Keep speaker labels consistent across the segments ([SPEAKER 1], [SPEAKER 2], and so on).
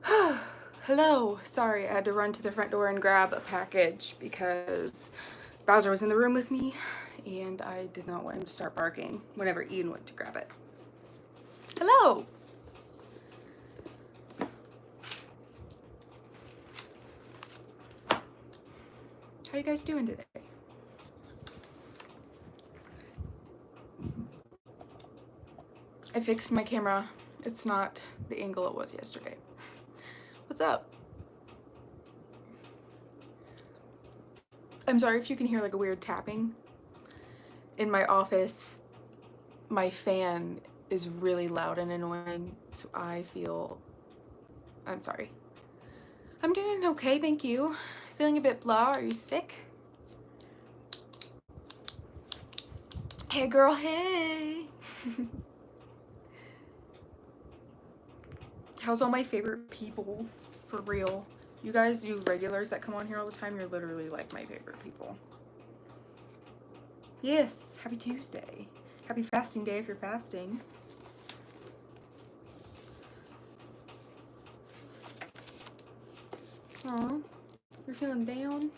[SPEAKER 1] Hello. Sorry, I had to run to the front door and grab a package because Bowser was in the room with me and I did not want him to start barking whenever Ian went to grab it. Hello. How you guys doing today? I fixed my camera. It's not the angle it was yesterday. What's up? I'm sorry if you can hear like a weird tapping. In my office, my fan is really loud and annoying, so I'm sorry. I'm doing okay, thank you. Feeling a bit blah, are you sick? Hey girl, hey! How's all my favorite people? For real. You guys, you regulars that come on here all the time, you're literally like my favorite people. Yes, happy Tuesday. Happy fasting day if you're fasting. Aw, you're feeling down?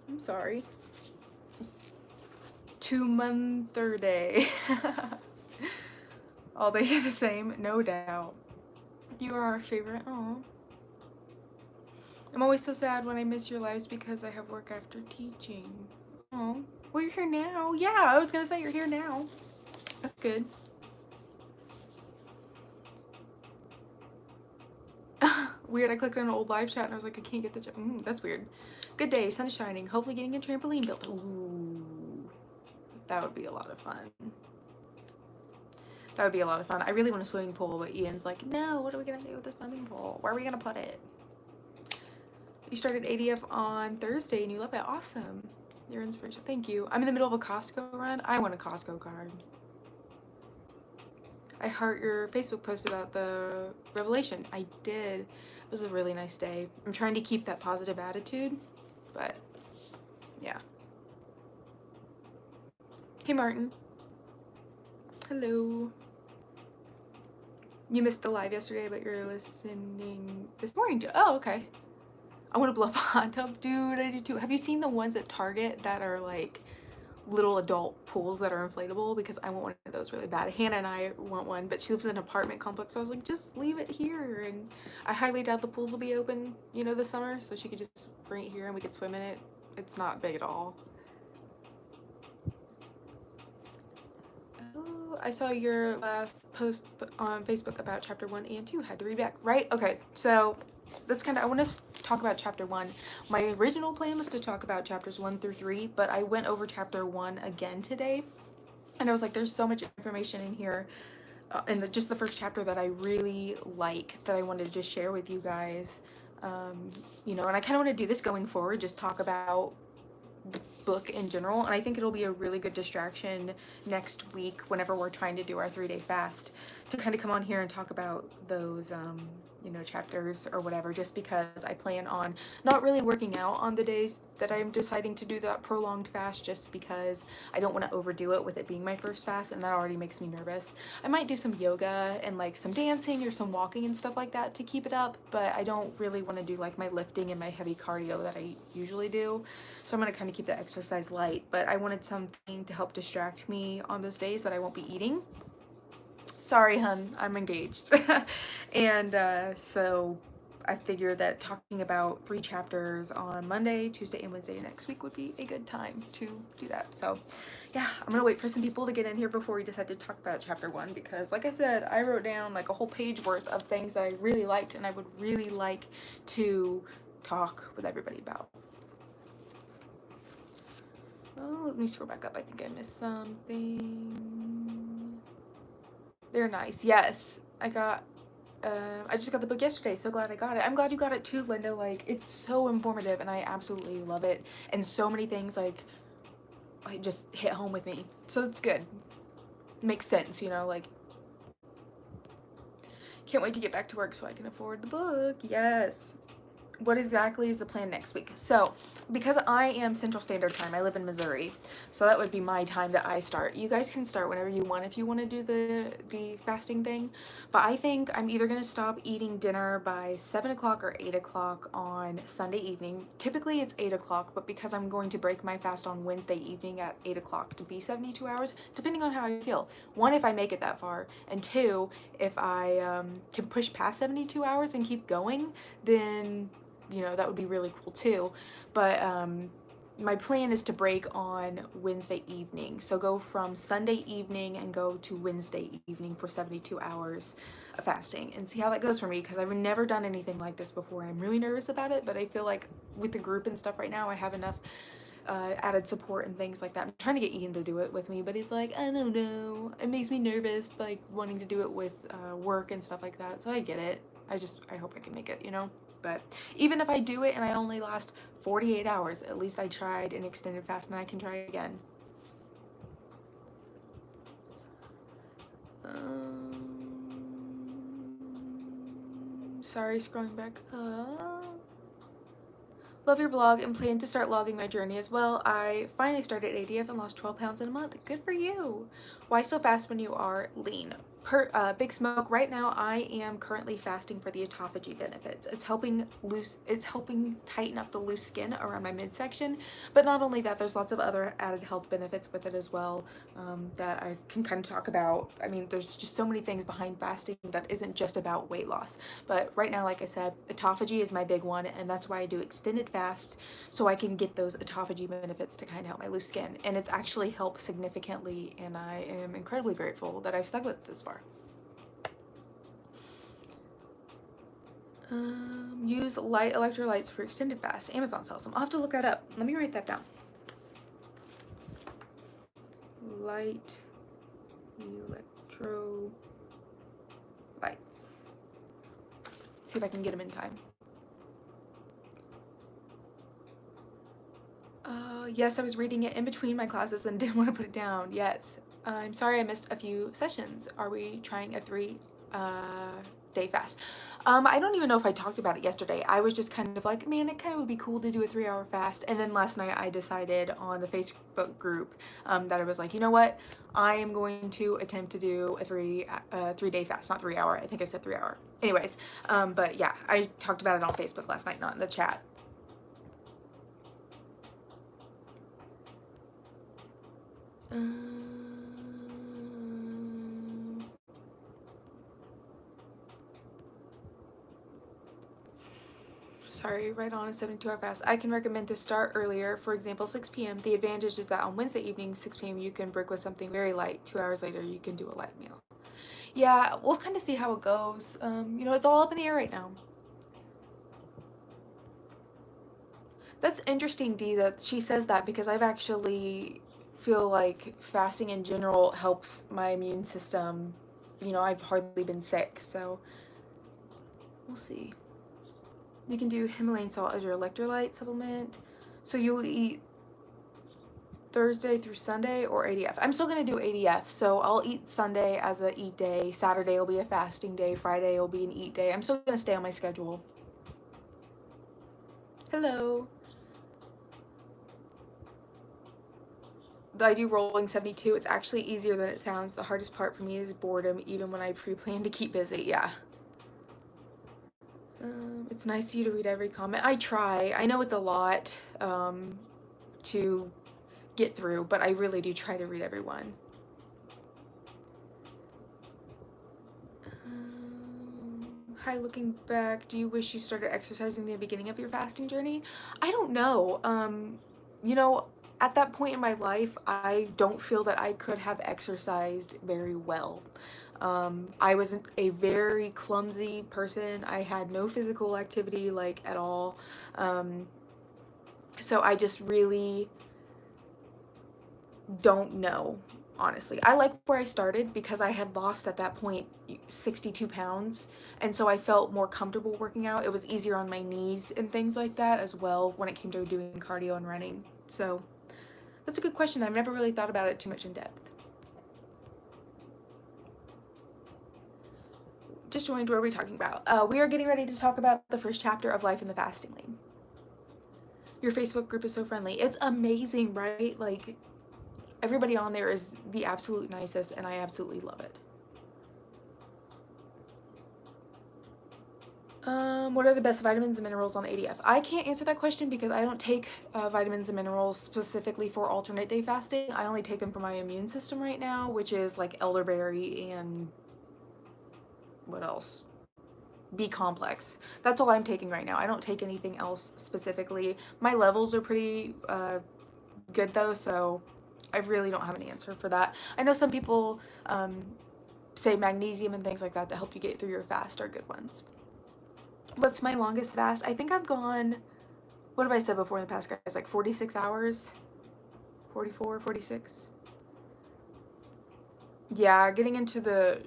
[SPEAKER 1] I'm sorry. 2-month day. All days are the same, no doubt. You are our favorite. Aw. I'm always so sad when I miss your lives because I have work after teaching. Oh, well, you're here now. Yeah, I was gonna say you're here now. That's good. Weird, I clicked on an old live chat and I was like, I can't get the chat. That's weird. Good day, sun is shining. Hopefully getting a trampoline built. Ooh, that would be a lot of fun. That would be a lot of fun. I really want a swimming pool, but Ian's like, no, what are we gonna do with the swimming pool? Where are we gonna put it? You started ADF on Thursday and you love it. Awesome. Your inspiration. Thank you. I'm in the middle of a Costco run. I want a Costco card. I heart your Facebook post about the revelation. I did. It was a really nice day. I'm trying to keep that positive attitude, but yeah. Hey, Martin. Hello. You missed the live yesterday, but you're listening this morning to. Oh, okay. I want to blow up a hot tub, dude. I do too. Have you seen the ones at Target that are like little adult pools that are inflatable? Because I want one of those really bad. Hannah and I want one, but she lives in an apartment complex, so I was like, just leave it here. And I highly doubt the pools will be open, you know, this summer, so she could just bring it here and we could swim in it. It's not big at all. Oh, I saw your last post on Facebook about chapter 1 and 2. Had to read back, right? Okay, so that's kind of, I want to talk about chapter 1. My original plan was to talk about chapters 1 through 3, but I went over chapter 1 again today, and I was like, there's so much information in here, in just the first chapter that I really like, that I wanted to just share with you guys. You know, and I kind of want to do this going forward, just talk about the book in general, and I think it'll be a really good distraction next week whenever we're trying to do our 3-day fast, to kind of come on here and talk about those you know, chapters or whatever, just because I plan on not really working out on the days that I'm deciding to do that prolonged fast, just because I don't want to overdo it with it being my first fast, and that already makes me nervous. I might do some yoga and like some dancing or some walking and stuff like that to keep it up, but I don't really want to do like my lifting and my heavy cardio that I usually do. So I'm going to kind of keep the exercise light, but I wanted something to help distract me on those days that I won't be eating. Sorry, hun, I'm engaged. And so I figured that talking about 3 chapters on Monday, Tuesday, and Wednesday next week would be a good time to do that. So yeah, I'm gonna wait for some people to get in here before we decide to talk about chapter 1, because like I said, I wrote down like a whole page worth of things that I really liked and I would really like to talk with everybody about. Oh, let me scroll back up. I think I missed something. They're nice. Yes, I just got the book yesterday. So glad I got it. I'm glad you got it too, Linda. Like, it's so informative and I absolutely love it. And so many things like just hit home with me. So it's good. Makes sense, you know, like, can't wait to get back to work so I can afford the book. Yes. what exactly is the plan next week? So, because I am Central Standard Time, I live in Missouri, so that would be my time that I start. You guys can start whenever you want if you want to do the fasting thing, but I think I'm either going to stop eating dinner by 7 o'clock or 8 o'clock on Sunday evening. Typically it's 8 o'clock, but because I'm going to break my fast on Wednesday evening at 8 o'clock to be 72 hours, depending on how I feel. One, if I make it that far, and two, if I can push past 72 hours and keep going, then you know, that would be really cool too. But my plan is to break on Wednesday evening. So go from Sunday evening and go to Wednesday evening for 72 hours of fasting and see how that goes for me, because I've never done anything like this before. I'm really nervous about it, but I feel like with the group and stuff right now, I have enough added support and things like that. I'm trying to get Ian to do it with me, but he's like, I don't know. It makes me nervous, like wanting to do it with work and stuff like that. So I get it. I hope I can make it, you know? But even if I do it and I only last 48 hours, at least I tried an extended fast and I can try again. Sorry, scrolling back up. Love your blog and plan to start logging my journey as well. I finally started ADF and lost 12 pounds in a month. Good for you. Why so fast when you are lean? Big Smoke, right now I am currently fasting for the autophagy benefits. It's helping tighten up the loose skin around my midsection, but not only that, there's lots of other added health benefits with it as well that I can kind of talk about. I mean, there's just so many things behind fasting that isn't just about weight loss, but right now, like I said, autophagy is my big one, and that's why I do extended fasts, so I can get those autophagy benefits to kind of help my loose skin, and it's actually helped significantly, and I am incredibly grateful that I've stuck with it this far. Use light electrolytes for extended fast. Amazon sells them. I'll have to look that up. Let me write that down. Light electrolytes. See if I can get them in time. Yes, I was reading it in between my classes and didn't want to put it down. Yes. I'm sorry I missed a few sessions. Are we trying a 3-day fast? I don't even know if I talked about it yesterday. I was just kind of like, man, it kind of would be cool to do a 3-hour fast. And then last night I decided on the Facebook group that I was like, you know what? I am going to attempt to do a 3-day fast, not 3-hour. I think I said 3-hour. Anyways, but yeah, I talked about it on Facebook last night, not in the chat. Sorry, right on a 72-hour fast. I can recommend to start earlier, for example, 6 p.m. The advantage is that on Wednesday evening, 6 p.m., you can break with something very light. 2 hours later, you can do a light meal. Yeah, we'll kind of see how it goes. You know, it's all up in the air right now. That's interesting, Dee, that she says that, because I've actually feel like fasting in general helps my immune system. You know, I've hardly been sick, so we'll see. You can do Himalayan salt as your electrolyte supplement. So you'll eat Thursday through Sunday or ADF. I'm still going to do ADF, so I'll eat Sunday as a eat day. Saturday will be a fasting day. Friday will be an eat day. I'm still going to stay on my schedule. Hello. I do rolling 72. It's actually easier than it sounds. The hardest part for me is boredom, even when I pre-plan to keep busy. Yeah. It's nice of you to read every comment. I try. I know it's a lot to get through, but I really do try to read everyone. Hi, looking back, do you wish you started exercising in the beginning of your fasting journey? I don't know. You know, at that point in my life, I don't feel that I could have exercised very well. I was a very clumsy person. I had no physical activity, like, at all. So I just really don't know, honestly. I like where I started because I had lost at that point 62 pounds, and so I felt more comfortable working out. It was easier on my knees and things like that as well when it came to doing cardio and running. So that's a good question. I've never really thought about it too much in depth. just joined, what are we talking about? We are getting ready to talk about the first chapter of Life in the Fasting Lane. Your Facebook group is so friendly. It's amazing, right? Like, everybody on there is the absolute nicest, and I absolutely love it. What are the best vitamins and minerals on ADF? I can't answer that question because I don't take vitamins and minerals specifically for alternate day fasting. I only take them for my immune system right now, which is like elderberry and what else? B complex. That's all I'm taking right now. I don't take anything else specifically. My levels are pretty good though, so I really don't have an answer for that. I know some people say magnesium and things like that to help you get through your fast are good ones. What's my longest fast? I think I've gone, what have I said before in the past, guys? Like 46 hours? 44, 46? Yeah, getting into the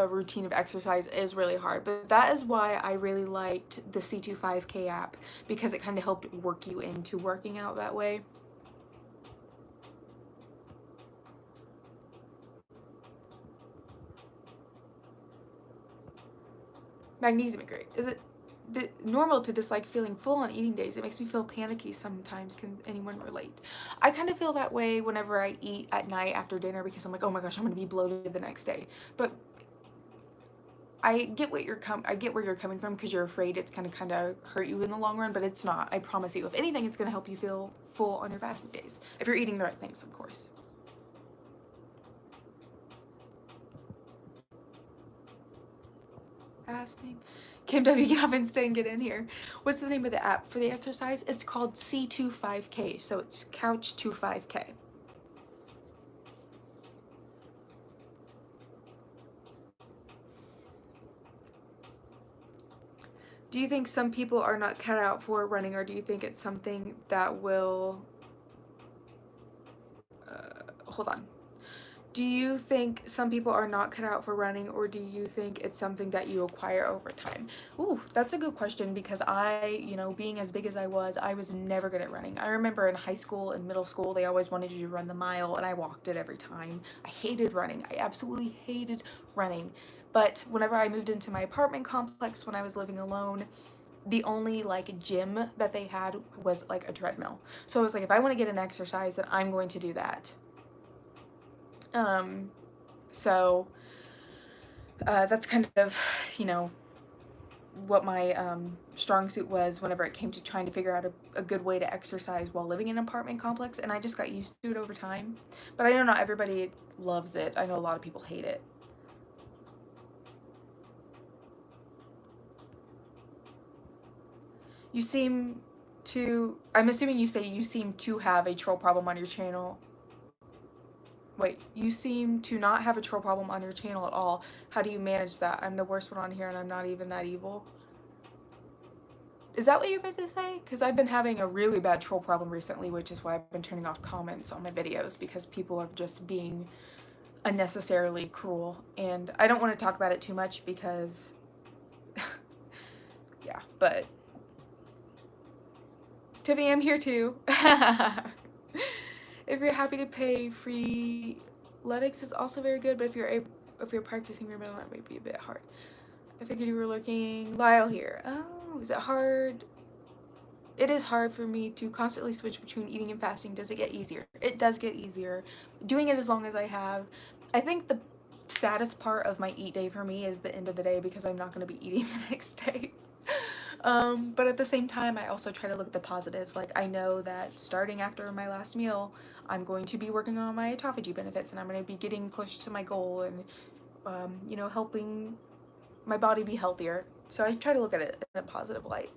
[SPEAKER 1] routine of exercise is really hard, but that is why I really liked the C25K app, because it kind of helped work you into working out that way. Magnesium is great. Is it normal to dislike feeling full on eating days? It makes me feel panicky sometimes. Can anyone relate? I kind of feel that way whenever I eat at night after dinner, because I'm like, oh my gosh, I'm gonna be bloated the next day. But I get where you're coming from, because you're afraid it's gonna kind of hurt you in the long run, but it's not. I promise you. If anything, it's gonna help you feel full on your fasting days, if you're eating the right things, of course. Fasting. Kim W, get up and stay and get in here. What's the name of the app for the exercise? It's called C25K, so it's Couch 25K. Do you think some people are not cut out for running, or do you think it's something that will... hold on. Do you think some people are not cut out for running, or do you think it's something that you acquire over time? Ooh, that's a good question, because being as big as I was never good at running. I remember in high school and middle school, they always wanted you to run the mile, and I walked it every time. I hated running. I absolutely hated running. But whenever I moved into my apartment complex when I was living alone, the only like gym that they had was like a treadmill. So I was like, if I want to get an exercise, then I'm going to do that. So that's kind of, what my strong suit was whenever it came to trying to figure out a good way to exercise while living in an apartment complex, and I just got used to it over time. But I know not everybody loves it. I know a lot of people hate it. You seem to, I'm assuming you say you seem to have a troll problem on your channel. Wait, you seem to not have a troll problem on your channel at all. How do you manage that? I'm the worst one on here, and I'm not even that evil. Is that what you meant to say? Because I've been having a really bad troll problem recently, which is why I've been turning off comments on my videos, because people are just being unnecessarily cruel. And I don't want to talk about it too much because... yeah, but... Tiffany, I'm here too. If you're happy to pay, Freeletics is also very good, but if you're practicing your middle, it might be a bit hard. I figured you were looking. Lyle here. Oh, is it hard? It is hard for me to constantly switch between eating and fasting. Does it get easier? It does get easier. Doing it as long as I have. I think the saddest part of my eat day for me is the end of the day, because I'm not going to be eating the next day. But at the same time, I also try to look at the positives. Like, I know that starting after my last meal, I'm going to be working on my autophagy benefits, and I'm going to be getting closer to my goal, and helping my body be healthier. So I try to look at it in a positive light.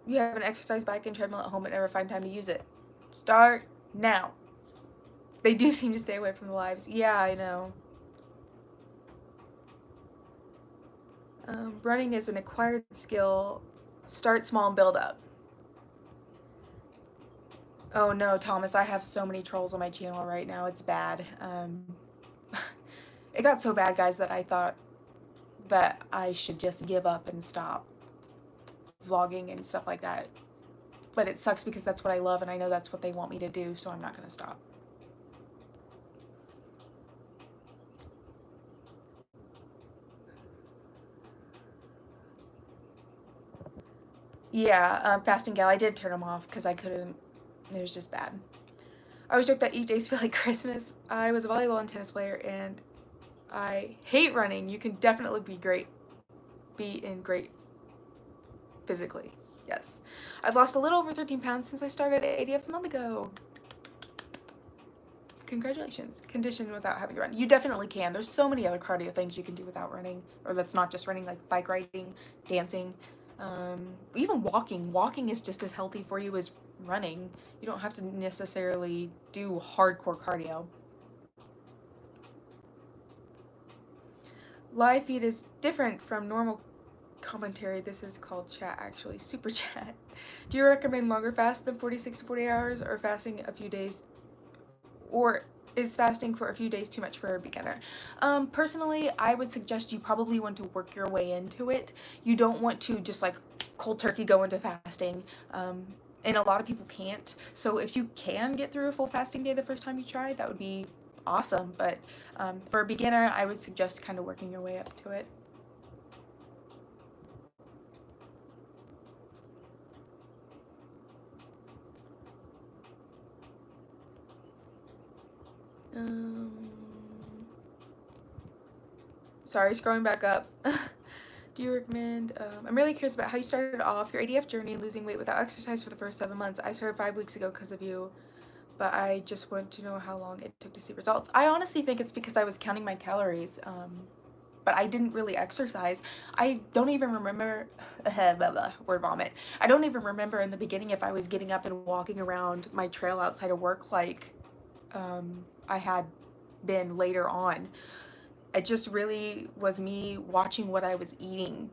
[SPEAKER 1] You have an exercise bike and treadmill at home but never find time to use it. Start now. They do seem to stay away from the lives. Yeah, I know. Running is an acquired skill. Start small and build up. Oh no, Thomas, I have so many trolls on my channel right now. It's bad. It got so bad, guys, that I thought that I should just give up and stop vlogging and stuff like that. but it sucks because that's what I love and I know that's what they want me to do, so I'm not going to stop. Yeah, fasting gal, I did turn them off because I couldn't, it was just bad. I always joke that each days feel like Christmas. I was a volleyball and tennis player and I hate running. You can definitely be in great physically. Yes. I've lost a little over 13 pounds since I started ADF a month ago. Congratulations. Conditioned without having to run. You definitely can. There's so many other cardio things you can do without running, or that's not just running, like bike riding, dancing, even walking. Walking is just as healthy for you as running. You don't have to necessarily do hardcore cardio. Live feed is different from normal commentary. This is called chat, actually. Super chat. Do you recommend longer fasts than 46 to 48 hours, or fasting a few days, or is fasting for a few days too much for a beginner? Personally, I would suggest you probably want to work your way into it. You don't want to just like cold turkey go into fasting. And a lot of people can't. So if you can get through a full fasting day the first time you try, that would be awesome. But for a beginner, I would suggest kind of working your way up to it. Sorry, scrolling back up. Do you recommend, I'm really curious about how you started off your ADF journey, losing weight without exercise for the first 7 months. I started 5 weeks ago because of you, but I just want to know how long it took to see results. I honestly think it's because I was counting my calories, but I didn't really exercise. I don't even remember, word vomit. I don't even remember in the beginning if I was getting up and walking around my trail outside of work like I had been later on. It just really was me watching what I was eating,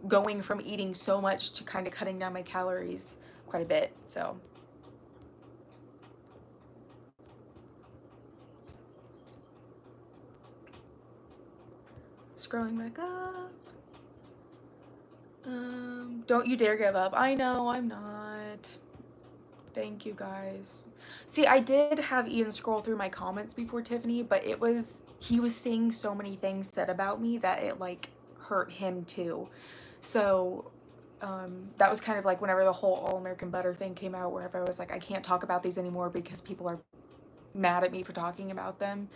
[SPEAKER 1] going from eating so much to kind of cutting down my calories quite a bit. So scrolling back up. Don't you dare give up. I know, I'm not. Thank you guys. See, I did have Ian scroll through my comments before Tiffany, but he was seeing so many things said about me that it like hurt him too. So that was kind of like whenever the whole All-American Butter thing came out, where I was like, I can't talk about these anymore because people are mad at me for talking about them.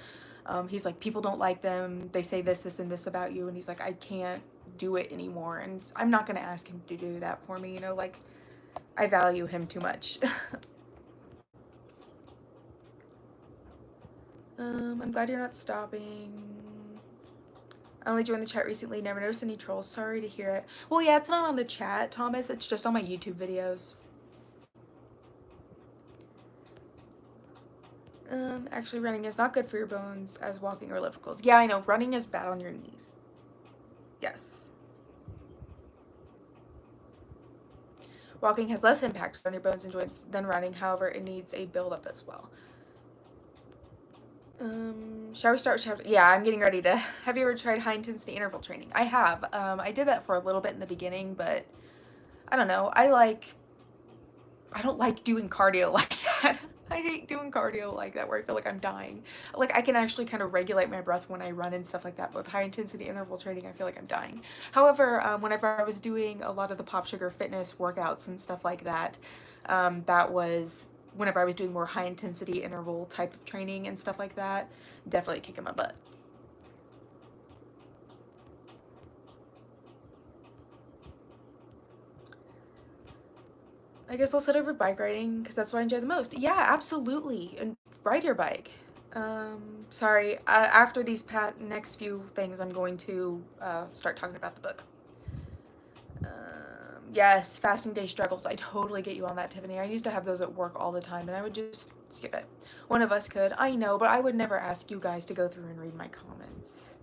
[SPEAKER 1] He's like, people don't like them. They say this, this, and this about you. And he's like, I can't do it anymore. And I'm not going to ask him to do that for me. You know, like, I value him too much. I'm glad you're not stopping. I only joined the chat recently. Never noticed any trolls. Sorry to hear it. Well, yeah, it's not on the chat, Thomas. It's just on my YouTube videos. Actually, running is not good for your bones as walking or ellipticals. Yeah, I know. Running is bad on your knees. Yes. Walking has less impact on your bones and joints than running. However, it needs a build-up as well. Shall we start with chapter? Yeah, I'm getting ready to. Have you ever tried high-intensity interval training? I have. I did that for a little bit in the beginning, but I don't know. I don't like doing cardio like that. I hate doing cardio like that where I feel like I'm dying. Like, I can actually kind of regulate my breath when I run and stuff like that, but with high intensity interval training, I feel like I'm dying. However, whenever I was doing a lot of the Pop Sugar fitness workouts and stuff like that, that was whenever I was doing more high intensity interval type of training and stuff like that, definitely kicking my butt. I guess I'll set over bike riding because that's what I enjoy the most. Yeah, absolutely. And ride your bike. Sorry, after these next few things, I'm going to start talking about the book. Yes, fasting day struggles. I totally get you on that, Tiffany. I used to have those at work all the time, and I would just skip it. One of us could. I know, but I would never ask you guys to go through and read my comments.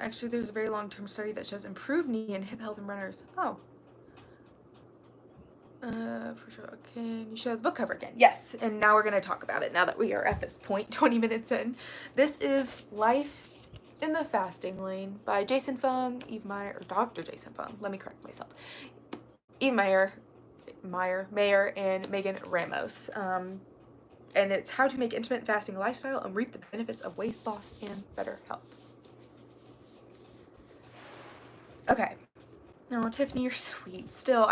[SPEAKER 1] Actually, there's a very long-term study that shows improved knee and hip health in runners. Oh. For sure. Can you show the book cover again? Yes, and now we're going to talk about it now that we are at this point, 20 minutes in. This is Life In the Fasting Lane by Jason Fung, Eve Meyer, or Dr. Jason Fung. Let me correct myself. Eve Mayer, and Megan Ramos. And it's how to make intermittent fasting a lifestyle and reap the benefits of weight loss and better health. Okay. No, Tiffany, you're sweet. Still,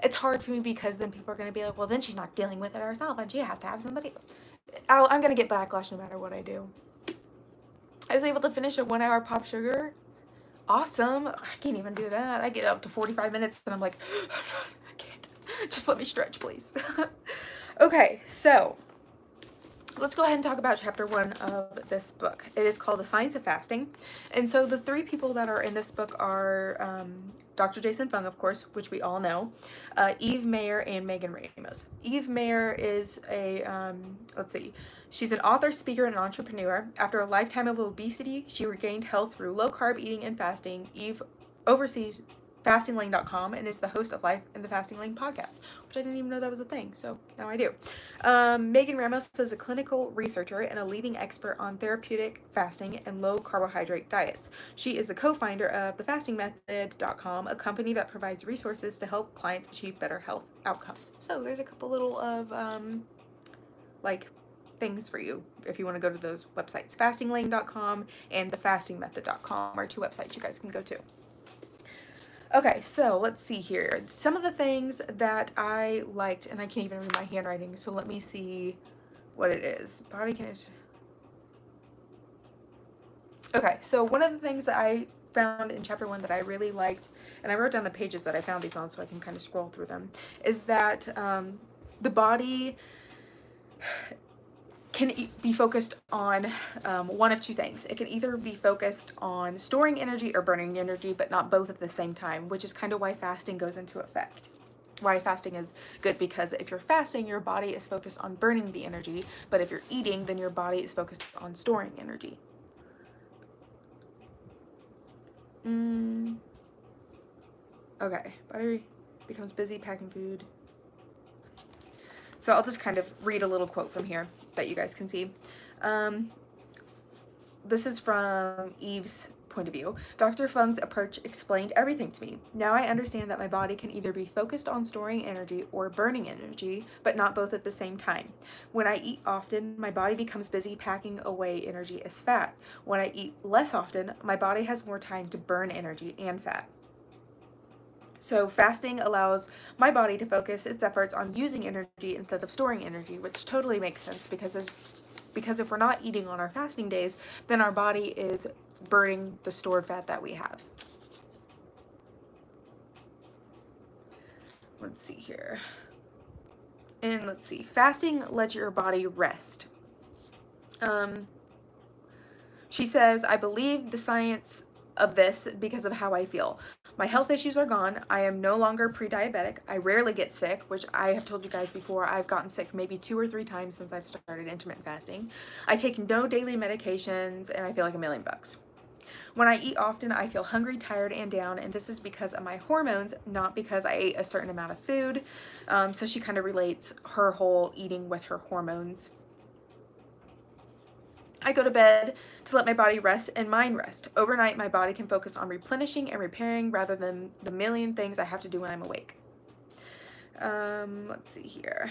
[SPEAKER 1] it's hard for me because then people are going to be like, well, then she's not dealing with it herself and she has to have somebody. I'm going to get backlash no matter what I do. I was able to finish a 1 hour pop sugar. Awesome. I can't even do that. I get up to 45 minutes and I'm like, I can't. Just let me stretch, please. Okay, so let's go ahead and talk about chapter 1 of this book. It is called The Science of Fasting. And so the 3 people that are in this book are Dr. Jason Fung, of course, which we all know, Eve Mayer, and Megan Ramos. Eve Mayer is she's an author, speaker, and entrepreneur. After a lifetime of obesity, she regained health through low-carb eating and fasting. Eve oversees fastinglane.com and is the host of Life in the Fasting Lane podcast, which I didn't even know that was a thing, so now I do. Megan Ramos is a clinical researcher and a leading expert on therapeutic fasting and low carbohydrate diets. She is the co-founder of thefastingmethod.com, a company that provides resources to help clients achieve better health outcomes. So there's a couple little of things for you if you want to go to those websites. Fastinglane.com and thefastingmethod.com are 2 websites you guys can go to. Okay, so let's see here. Some of the things that I liked, and I can't even read my handwriting, so let me see what it is. Body condition. Okay, so one of the things that I found in chapter 1 that I really liked, and I wrote down the pages that I found these on so I can kind of scroll through them, is that the body can be focused on one of 2 things. It can either be focused on storing energy or burning energy, but not both at the same time, which is kind of why fasting goes into effect. Why fasting is good, because if you're fasting, your body is focused on burning the energy, but if you're eating, then your body is focused on storing energy. Okay, body becomes busy packing food. So I'll just kind of read a little quote from here that you guys can see. This is from Eve's point of view. Dr. Fung's approach explained everything to me. Now I understand that my body can either be focused on storing energy or burning energy, but not both at the same time. When I eat often, my body becomes busy packing away energy as fat. When I eat less often, my body has more time to burn energy and fat. So fasting allows my body to focus its efforts on using energy instead of storing energy, which totally makes sense because if we're not eating on our fasting days, then our body is burning the stored fat that we have. Let's see here. And let's see. Fasting lets your body rest. She says, I believe the science of this because of how I feel. My health issues are gone. I am no longer pre-diabetic. I rarely get sick, which I have told you guys before. I've gotten sick maybe 2 or 3 times since I've started intermittent fasting. I take no daily medications and I feel like $1,000,000. When I eat often, I feel hungry, tired, and down, and this is because of my hormones, not because I ate a certain amount of food. So she kind of relates her whole eating with her hormones. I go to bed to let my body rest and mind rest. Overnight, my body can focus on replenishing and repairing rather than the million things I have to do when I'm awake. Let's see here.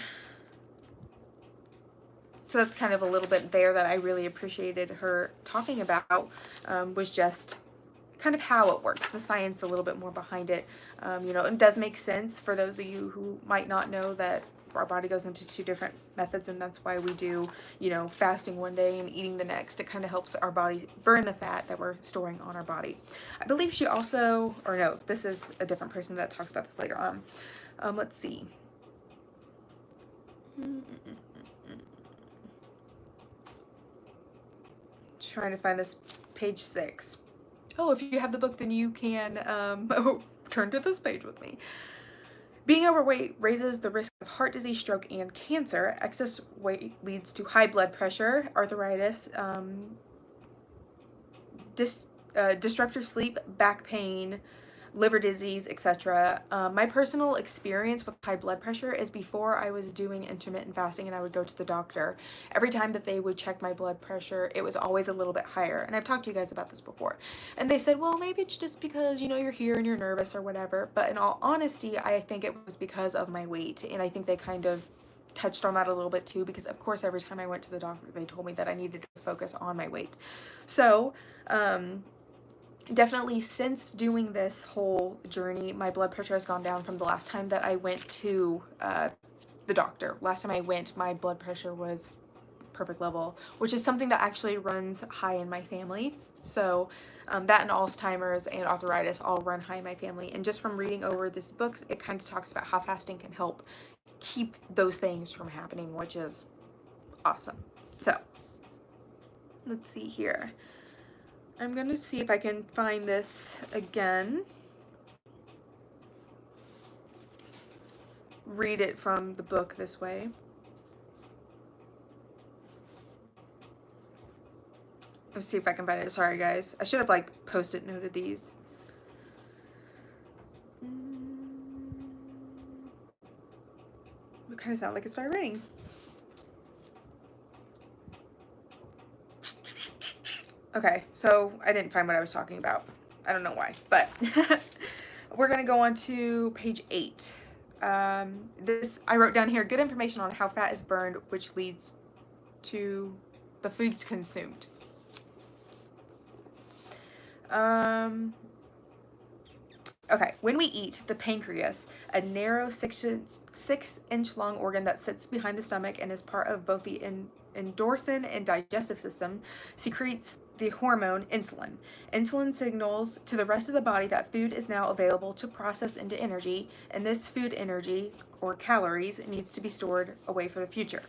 [SPEAKER 1] So that's kind of a little bit there that I really appreciated her talking about, was just kind of how it works, the science a little bit more behind it. It does make sense for those of you who might not know that our body goes into 2 different methods, and that's why we do, fasting one day and eating the next. It kind of helps our body burn the fat that we're storing on our body. I believe she also, or no, this is a different person that talks about this later on. Let's see. Trying to find this, page 6. Oh, if you have the book, then you can turn to this page with me. Being overweight raises the risk of heart disease, stroke, and cancer. Excess weight leads to high blood pressure, arthritis, disrupted sleep, back pain, liver disease, etc. My personal experience with high blood pressure is before I was doing intermittent fasting and I would go to the doctor. Every time that they would check my blood pressure, it was always a little bit higher. And I've talked to you guys about this before. And they said, well, maybe it's just because, you know, you're here and you're nervous or whatever. But in all honesty, I think it was because of my weight. And I think they kind of touched on that a little bit too, because of course every time I went to the doctor they told me that I needed to focus on my weight. So definitely since doing this whole journey, my blood pressure has gone down from the last time that I went to the doctor. Last time I went, my blood pressure was perfect level, which is something that actually runs high in my family. So that and Alzheimer's and arthritis all run high in my family. And just from reading over this book, it kind of talks about how fasting can help keep those things from happening, which is awesome. So let's see here. I'm gonna see if I can find this again. Read it from the book this way. Let's see if I can find it. Sorry guys, I should have like post-it noted these. It kind of sounded like it started raining. Okay, so I didn't find what I was talking about. I don't know why, but we're gonna go on to page 8. This I wrote down here, good information on how fat is burned, which leads to the foods consumed. Okay, when we eat, the pancreas, a narrow 6-inch long organ that sits behind the stomach and is part of both the endorphin and digestive system, secretes the hormone insulin. Insulin signals to the rest of the body that food is now available to process into energy, and this food energy, or calories, needs to be stored away for the future.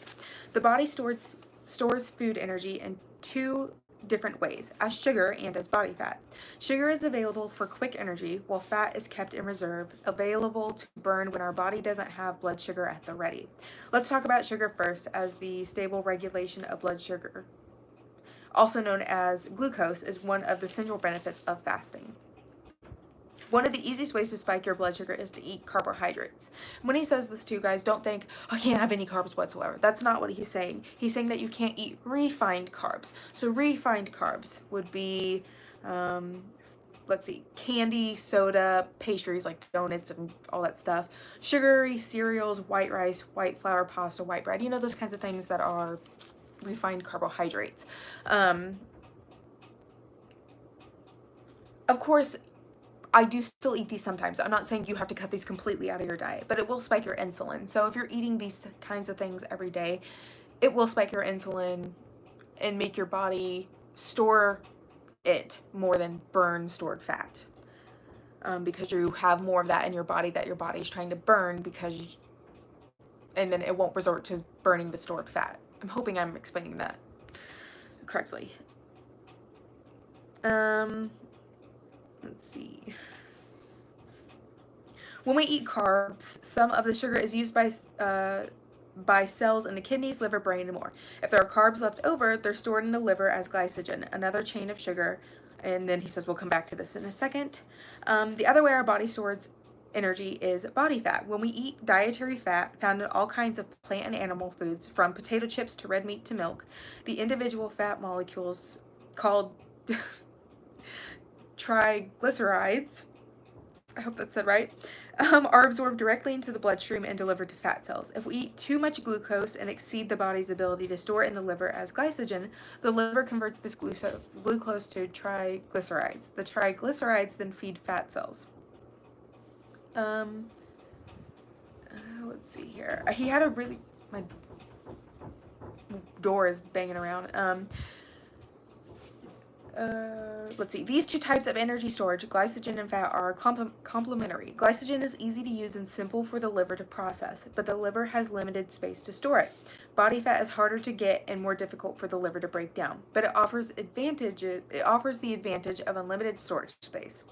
[SPEAKER 1] The body stores food energy in 2 different ways, as sugar and as body fat. Sugar is available for quick energy, while fat is kept in reserve, available to burn when our body doesn't have blood sugar at the ready. Let's talk about sugar first, as the stable regulation of blood sugar, also known as glucose, is one of the central benefits of fasting. One of the easiest ways to spike your blood sugar is to eat carbohydrates. When he says this to you guys, don't think, I can't have any carbs whatsoever. That's not what he's saying. He's saying that you can't eat refined carbs. So refined carbs would be, let's see, candy, soda, pastries like donuts and all that stuff, sugary cereals, white rice, white flour, pasta, white bread, you know, those kinds of things that are refined carbohydrates. Of course, I do still eat these sometimes. I'm not saying you have to cut these completely out of your diet, but it will spike your insulin. So if you're eating these kinds of things every day, it will spike your insulin and make your body store it more than burn stored fat. Because you have more of that in your body that your body is trying to burn, and then it won't resort to burning the stored fat. I'm hoping I'm explaining that correctly. Let's see. When we eat carbs, some of the sugar is used by cells in the kidneys, liver, brain, and more. If there are carbs left over, they're stored in the liver as glycogen, another chain of sugar. And then he says we'll come back to this in a second. The other way our body stores energy is body fat. When we eat dietary fat found in all kinds of plant and animal foods, from potato chips to red meat to milk, the individual fat molecules called triglycerides, I hope that's said right, are absorbed directly into the bloodstream and delivered to fat cells. If we eat too much glucose and exceed the body's ability to store it in the liver as glycogen, the liver converts this glucose to triglycerides. The triglycerides then feed fat cells. Let's see here. He had a really, my door is banging around. Let's see. These 2 types of energy storage, glycogen and fat, are complementary. Glycogen is easy to use and simple for the liver to process, but the liver has limited space to store it. Body fat is harder to get and more difficult for the liver to break down, but it offers the advantage of unlimited storage space.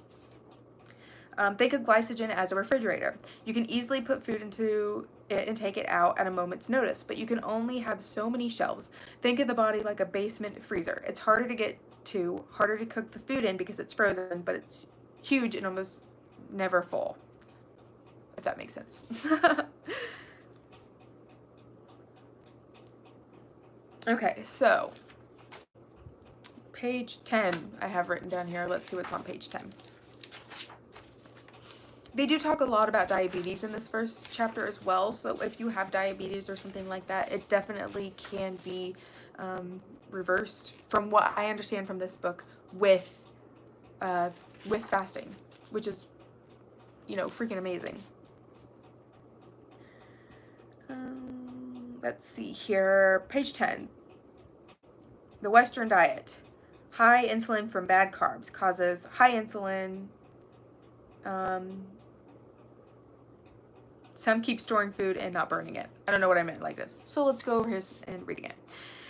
[SPEAKER 1] Think of glycogen as a refrigerator. You can easily put food into it and take it out at a moment's notice, but you can only have so many shelves. Think of the body like a basement freezer. It's harder to get to, harder to cook the food in because it's frozen, but it's huge and almost never full, if that makes sense. Okay, so page 10 I have written down here. Let's see what's on page 10. They do talk a lot about diabetes in this first chapter as well, so if you have diabetes or something like that, it definitely can be reversed, from what I understand from this book, with fasting, which is, you know, freaking amazing. Let's see here, page 10. The Western diet. High insulin from bad carbs causes high insulin. Some keep storing food and not burning it. I don't know what I meant like this. So let's go over here and reading it.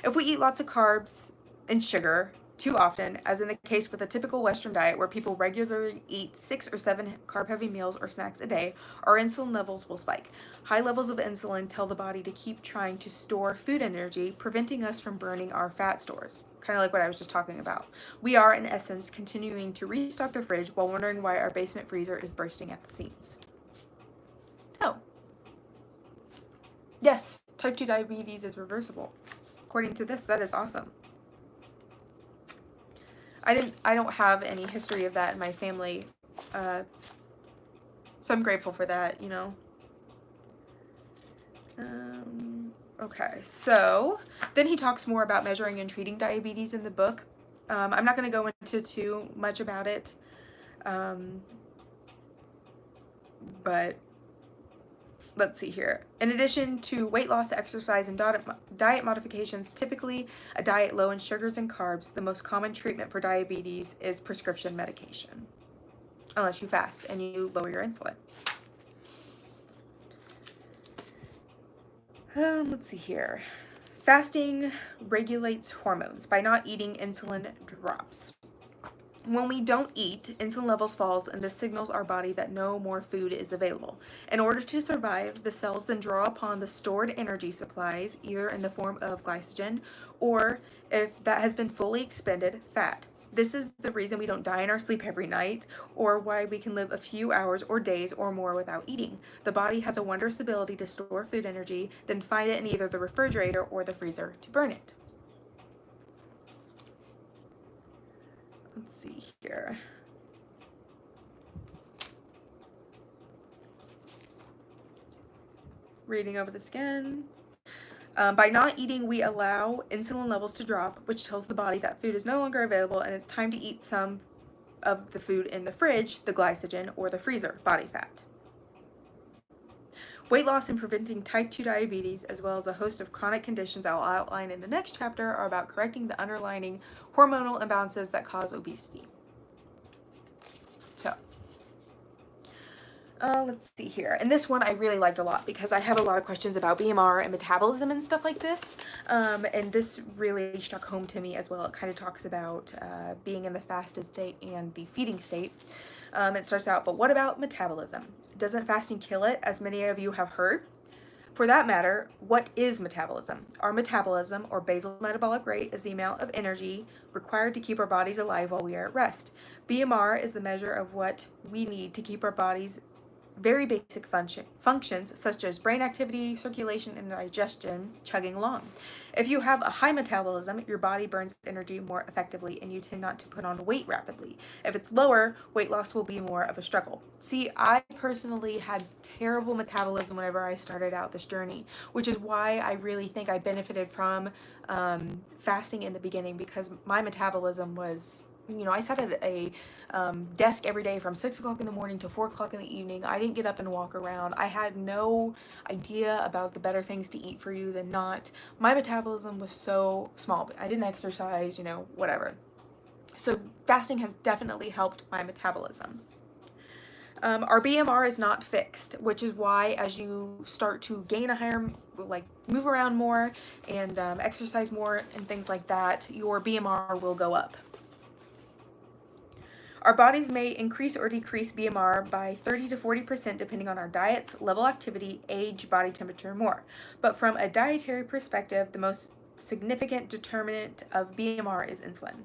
[SPEAKER 1] If we eat lots of carbs and sugar too often, as in the case with a typical Western diet where people regularly eat 6 or 7 carb-heavy meals or snacks a day, our insulin levels will spike. High levels of insulin tell the body to keep trying to store food energy, preventing us from burning our fat stores. Kind of like what I was just talking about. We are, in essence, continuing to restock the fridge while wondering why our basement freezer is bursting at the seams. Oh. Yes, type 2 diabetes is reversible. According to this, that is awesome. I don't have any history of that in my family, so I'm grateful for that, you know. Okay, so then he talks more about measuring and treating diabetes in the book. I'm not going to go into too much about it, but let's see here. In addition to weight loss, exercise, and diet modifications, typically a diet low in sugars and carbs, the most common treatment for diabetes is prescription medication, unless you fast and you lower your insulin. Let's see here. Fasting regulates hormones. By not eating, insulin drops. When we don't eat, insulin levels falls, and this signals our body that no more food is available. In order to survive, the cells then draw upon the stored energy supplies, either in the form of glycogen or, if that has been fully expended, fat. This is the reason we don't die in our sleep every night, or why we can live a few hours or days or more without eating. The body has a wondrous ability to store food energy, then find it in either the refrigerator or the freezer to burn it. Let's see here. Reading over this again. By not eating, we allow insulin levels to drop, which tells the body that food is no longer available and it's time to eat some of the food in the fridge, the glycogen, or the freezer, body fat. Weight loss and preventing type 2 diabetes, as well as a host of chronic conditions I'll outline in the next chapter, are about correcting the underlying hormonal imbalances that cause obesity. So, let's see here. And this one I really liked a lot because I have a lot of questions about BMR and metabolism and stuff like this. And this really struck home to me as well. It kind of talks about being in the fasted state and the feeding state. It starts out, but what about metabolism? Doesn't fasting kill it, as many of you have heard? For that matter, what is metabolism? Our metabolism, or basal metabolic rate, is the amount of energy required to keep our bodies alive while we are at rest. BMR is the measure of what we need to keep our bodies very basic functions such as brain activity, circulation, and digestion chugging along. If you have a high metabolism, your body burns energy more effectively and you tend not to put on weight rapidly. If it's lower, weight loss will be more of a struggle. See, I personally had terrible metabolism whenever I started out this journey, which is why I really think I benefited from fasting in the beginning, because my metabolism was, you know, I sat at a desk every day from 6 o'clock in the morning to 4 o'clock in the evening. I didn't get up and walk around. I had no idea about the better things to eat for you than not. My metabolism was so small, but I didn't exercise, you know, whatever. So fasting has definitely helped my metabolism. Our BMR is not fixed, which is why as you start to gain a higher, like move around more and exercise more and things like that, your BMR will go up. Our bodies may increase or decrease BMR by 30 to 40% depending on our diets, level activity, age, body temperature, and more. But from a dietary perspective, the most significant determinant of BMR is insulin.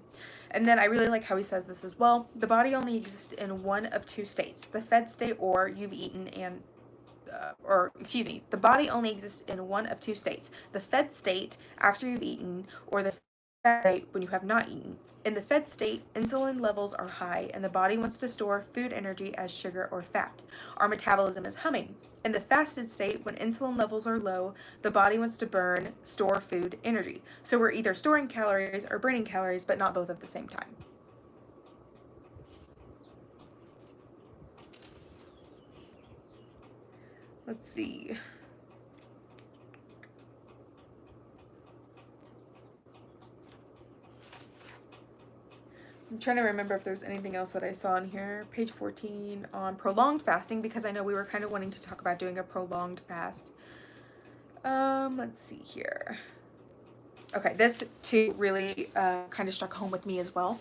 [SPEAKER 1] And then I really like how he says this as well. The body only exists in one of two states, the fed state or you've eaten and the body only exists in one of two states, the fed state after you've eaten or the fat state when you have not eaten. In the fed state, insulin levels are high and the body wants to store food energy as sugar or fat. Our metabolism is humming. In the fasted state, when insulin levels are low, the body wants to store food energy. So we're either storing calories or burning calories, but not both at the same time. Let's see. I'm trying to remember if there's anything else that I saw in here. Page 14 on prolonged fasting, because I know we were kind of wanting to talk about doing a prolonged fast. Let's see here. Okay, this too really kind of struck home with me as well.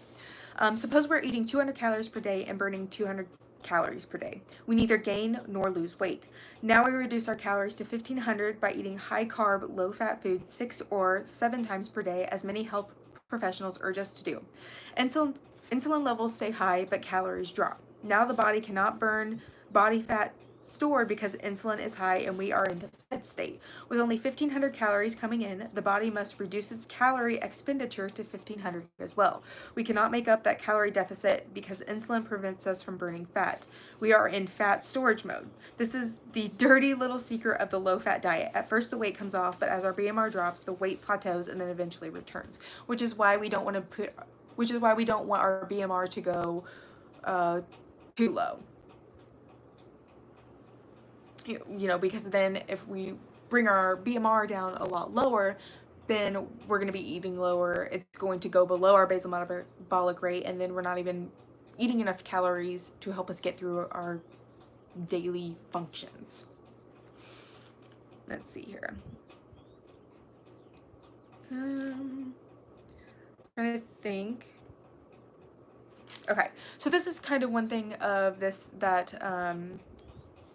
[SPEAKER 1] Suppose we're eating 200 calories per day and burning 200 calories per day. We neither gain nor lose weight. Now we reduce our calories to 1,500 by eating high-carb, low-fat food 6 or 7 times per day, as many health professionals urge us to do. Insulin levels stay high, but calories drop. Now the body cannot burn body fat stored because insulin is high and we are in the fed state. With only 1,500 calories coming in, the body must reduce its calorie expenditure to 1,500 as well. We cannot make up that calorie deficit because insulin prevents us from burning fat. We are in fat storage mode. This is the dirty little secret of the low-fat diet. At first the weight comes off, but as our BMR drops, the weight plateaus and then eventually returns, which is why we don't want our BMR to go too low. You know, because then if we bring our BMR down a lot lower, then we're going to be eating lower. It's going to go below our basal metabolic rate, and then we're not even eating enough calories to help us get through our daily functions. Let's see here. Trying to think. Okay, so this is kind of one thing of this that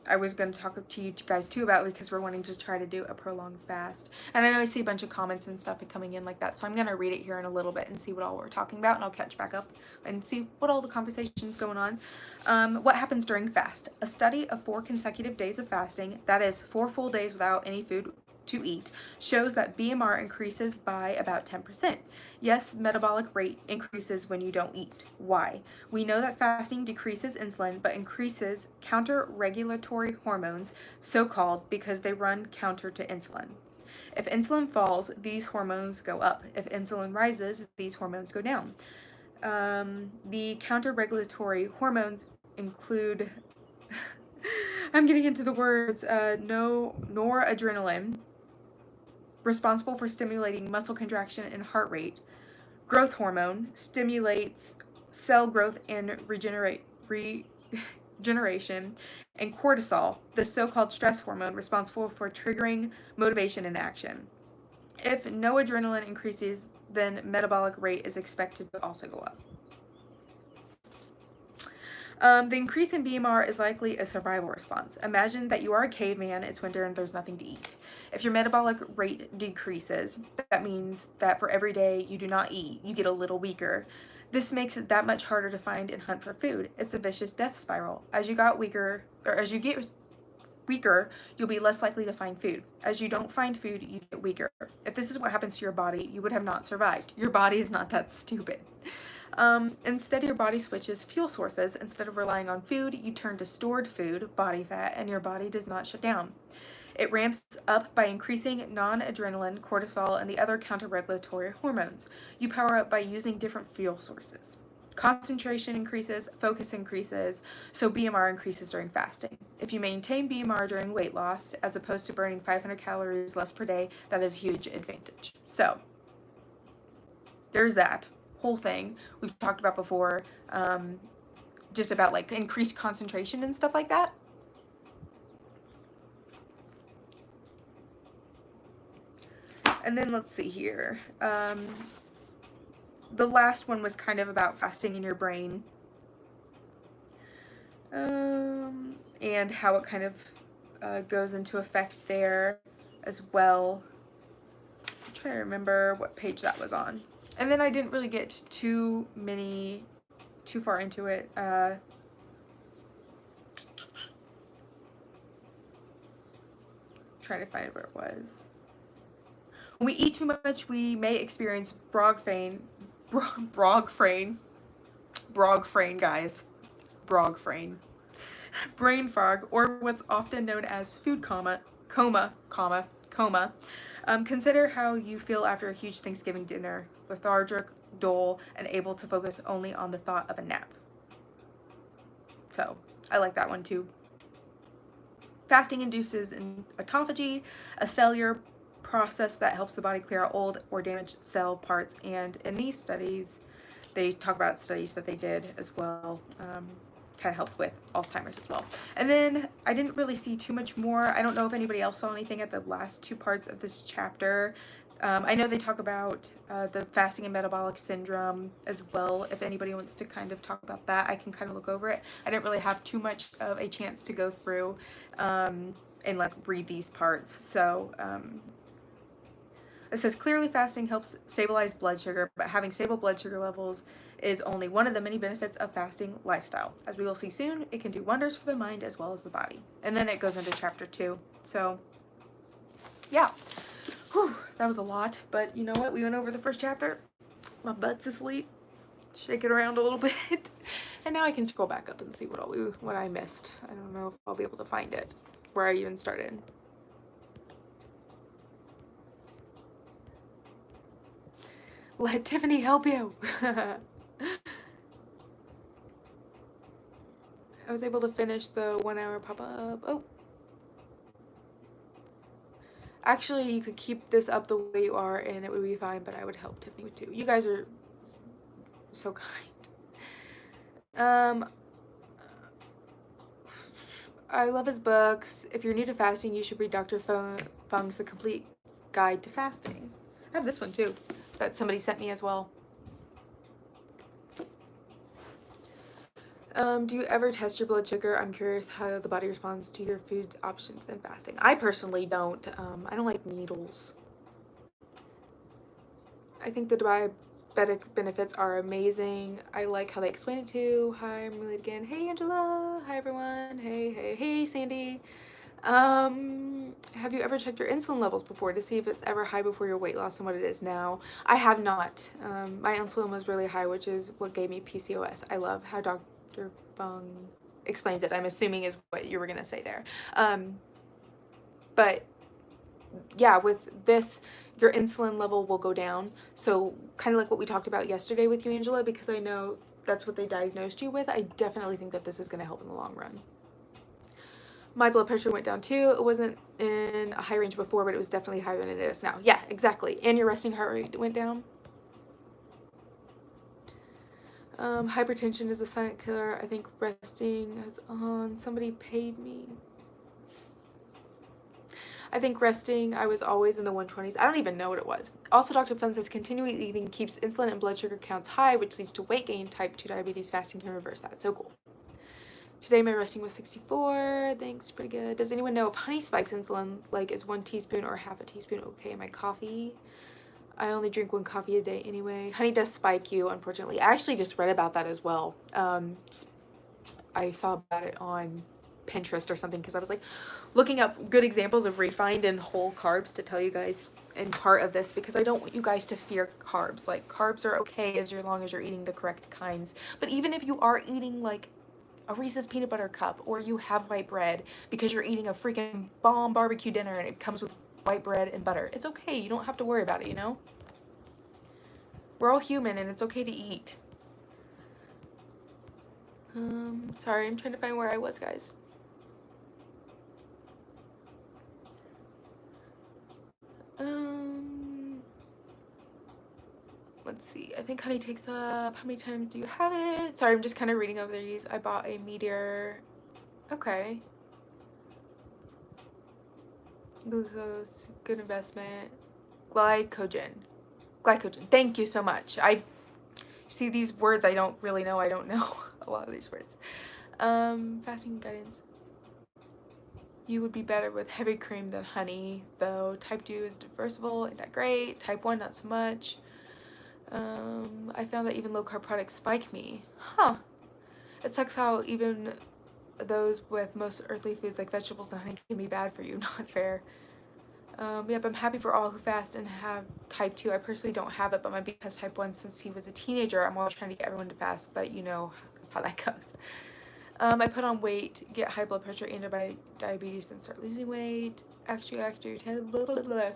[SPEAKER 1] I was going to talk to you guys too about, because we're wanting to try to do a prolonged fast. And I know I see a bunch of comments and stuff coming in like that, so I'm going to read it here in a little bit and see what all we're talking about, and I'll catch back up and see what all the conversation's going on. What happens during fast? A study of 4 consecutive days of fasting, that is 4 full days without any food to eat, shows that BMR increases by about 10%. Yes, metabolic rate increases when you don't eat. Why? We know that fasting decreases insulin, but increases counter-regulatory hormones, so-called because they run counter to insulin. If insulin falls, these hormones go up. If insulin rises, these hormones go down. The counter-regulatory hormones include I'm getting into the words, noradrenaline, responsible for stimulating muscle contraction and heart rate. Growth hormone stimulates cell growth and regeneration. And cortisol, the so-called stress hormone responsible for triggering motivation and action. If noradrenaline increases, then metabolic rate is expected to also go up. The increase in BMR is likely a survival response. Imagine that you are a caveman, it's winter, and there's nothing to eat. If your metabolic rate decreases, that means that for every day you do not eat, you get a little weaker. This makes it that much harder to find and hunt for food. It's a vicious death spiral. As you get weaker, you'll be less likely to find food. As you don't find food, you get weaker. If this is what happens to your body, you would have not survived. Your body is not that stupid. Instead, your body switches fuel sources. Instead of relying on food, you turn to stored food, body fat, and your body does not shut down. It ramps up by increasing non-adrenaline, cortisol, and the other counter-regulatory hormones. You power up by using different fuel sources. Concentration increases, focus increases, so BMR increases during fasting. If you maintain BMR during weight loss, as opposed to burning 500 calories less per day, that is a huge advantage. So, there's that whole thing we've talked about before, just about like increased concentration and stuff like that. And then let's see here. The last one was kind of about fasting in your brain, and how it kind of goes into effect there as well. I'm trying to remember what page that was on. And then I didn't really get too far into it. Trying to find where it was. When we eat too much, we may experience brog frame, guys. Brog frame. Brain fog, or what's often known as food coma. Consider how you feel after a huge Thanksgiving dinner, lethargic, dull, and able to focus only on the thought of a nap. So, I like that one too. Fasting induces autophagy, a cellular process that helps the body clear out old or damaged cell parts. And in these studies, they talk about studies that they did as well. Kind of helped with Alzheimer's as well. And then I didn't really see too much more. I don't know if anybody else saw anything at the last two parts of this chapter. I know they talk about the fasting and metabolic syndrome as well. If anybody wants to kind of talk about that, I can kind of look over it. I didn't really have too much of a chance to go through and like read these parts. So it says clearly fasting helps stabilize blood sugar, but having stable blood sugar levels is only one of the many benefits of fasting lifestyle. As we will see soon, it can do wonders for the mind as well as the body. And then it goes into chapter 2. So yeah. Whew, that was a lot, but you know what? We went over the first chapter. My butt's asleep. Shake it around a little bit. And now I can scroll back up and see what I missed. I don't know if I'll be able to find it, where I even started. Let Tiffany help you. I was able to finish the 1 hour pop-up. Oh. Actually, you could keep this up the way you are and it would be fine, but I would help Tiffany too. You guys are so kind. I love his books. If you're new to fasting, you should read Dr. Fung's The Complete Guide to Fasting. I have this one too that somebody sent me as well. Do you ever test your blood sugar? I'm curious how the body responds to your food options in fasting. I personally don't. I don't like needles. I think the diabetic benefits are amazing. I like how they explain it too. Hi, I'm Lily again. Hey, Angela. Hi, everyone. Hey, Sandy. Have you ever checked your insulin levels before to see if it's ever high before your weight loss and what it is now? I have not. My insulin was really high, which is what gave me PCOS. I love how Dr. Fung explains it. I'm assuming is what you were gonna say there. But yeah, with this, your insulin level will go down. So kind of like what we talked about yesterday with you, Angela, because I know that's what they diagnosed you with. I definitely think that this is going to help in the long run. My blood pressure went down too. It wasn't in a high range before, but it was definitely higher than it is now. Yeah, exactly. And your resting heart rate went down. Hypertension is a silent killer. I think resting is on. Somebody paid me. I think resting, I was always in the 120s. I don't even know what it was. Also, Dr. Fun says continuing eating keeps insulin and blood sugar counts high, which leads to weight gain. Type 2 diabetes. Fasting can reverse that. So cool. Today my resting was 64. Thanks, pretty good. Does anyone know if honey spikes insulin? Like, is 1 teaspoon or half a teaspoon okay in my coffee? I only drink 1 coffee a day anyway. Honey does spike you, unfortunately. I actually just read about that as well. I saw about it on Pinterest or something because I was like looking up good examples of refined and whole carbs to tell you guys in part of this, because I don't want you guys to fear carbs. Like, carbs are okay as long as you're eating the correct kinds. But even if you are eating like a Reese's peanut butter cup, or you have white bread because you're eating a freaking bomb barbecue dinner and it comes with white bread and butter, it's okay. You don't have to worry about it, you know? We're all human and it's okay to eat. Sorry, I'm trying to find where I was, guys. Let's see. I think honey takes up. How many times do you have it? Sorry, I'm just kind of reading over these. I bought a Meteor. Okay. Glucose. Good investment. Glycogen. Thank you so much. I see these words I don't really know. I don't know a lot of these words. Fasting guidance. You would be better with heavy cream than honey, though type 2 is versatile, ain't that great. Type 1, not so much. I found that even low-carb products spike me. Huh. It sucks how even those with most earthly foods like vegetables and honey can be bad for you. Not fair. Yep, I'm happy for all who fast and have type 2. I personally don't have it, but my beef has type 1 since he was a teenager. I'm always trying to get everyone to fast, but you know how that goes. I put on weight, get high blood pressure and diabetes, and start losing weight. Actually, blah, blah, blah.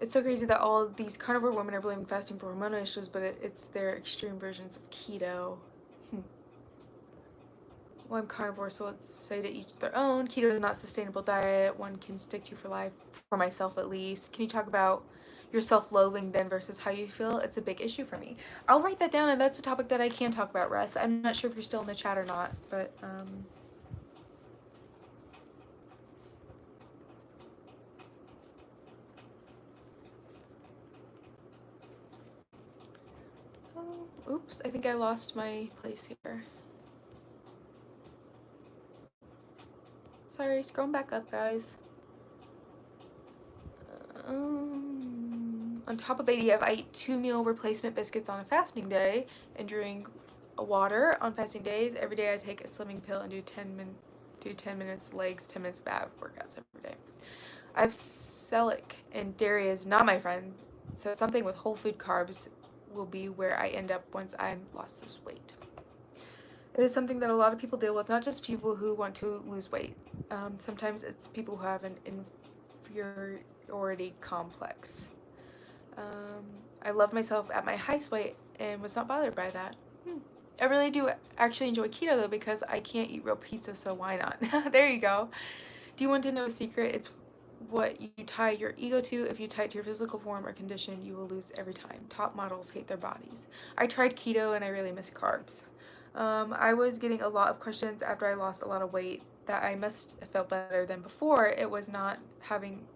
[SPEAKER 1] It's so crazy that all of these carnivore women are blaming fasting for hormonal issues, but it's their extreme versions of keto. Well, I'm carnivore, so let's say to each their own. Keto is not a sustainable diet one can stick to for life, for myself at least. Can you talk about your self-loathing then versus how you feel? It's a big issue for me. I'll write that down, and that's a topic that I can talk about, Russ. I'm not sure if you're still in the chat or not, but oh, oops, I think I lost my place here. Sorry, scrolling back up, guys. On top of ADF, I eat 2 meal replacement biscuits on a fasting day and drink water on fasting days. Every day I take a slimming pill and do 10 minutes legs, 10 minutes of ab workouts every day. I have celiac and dairy is not my friend, so something with whole food carbs will be where I end up once I've lost this weight. It is something that a lot of people deal with, not just people who want to lose weight. Sometimes it's people who have an inferiority complex. I love myself at my highest weight and was not bothered by that. I really do actually enjoy keto though because I can't eat real pizza, so why not? There you go. Do you want to know a secret? It's what you tie your ego to. If you tie it to your physical form or condition, you will lose every time. Top models hate their bodies. I tried keto and I really miss carbs. I was getting a lot of questions after I lost a lot of weight that I must have felt better than before. It was not having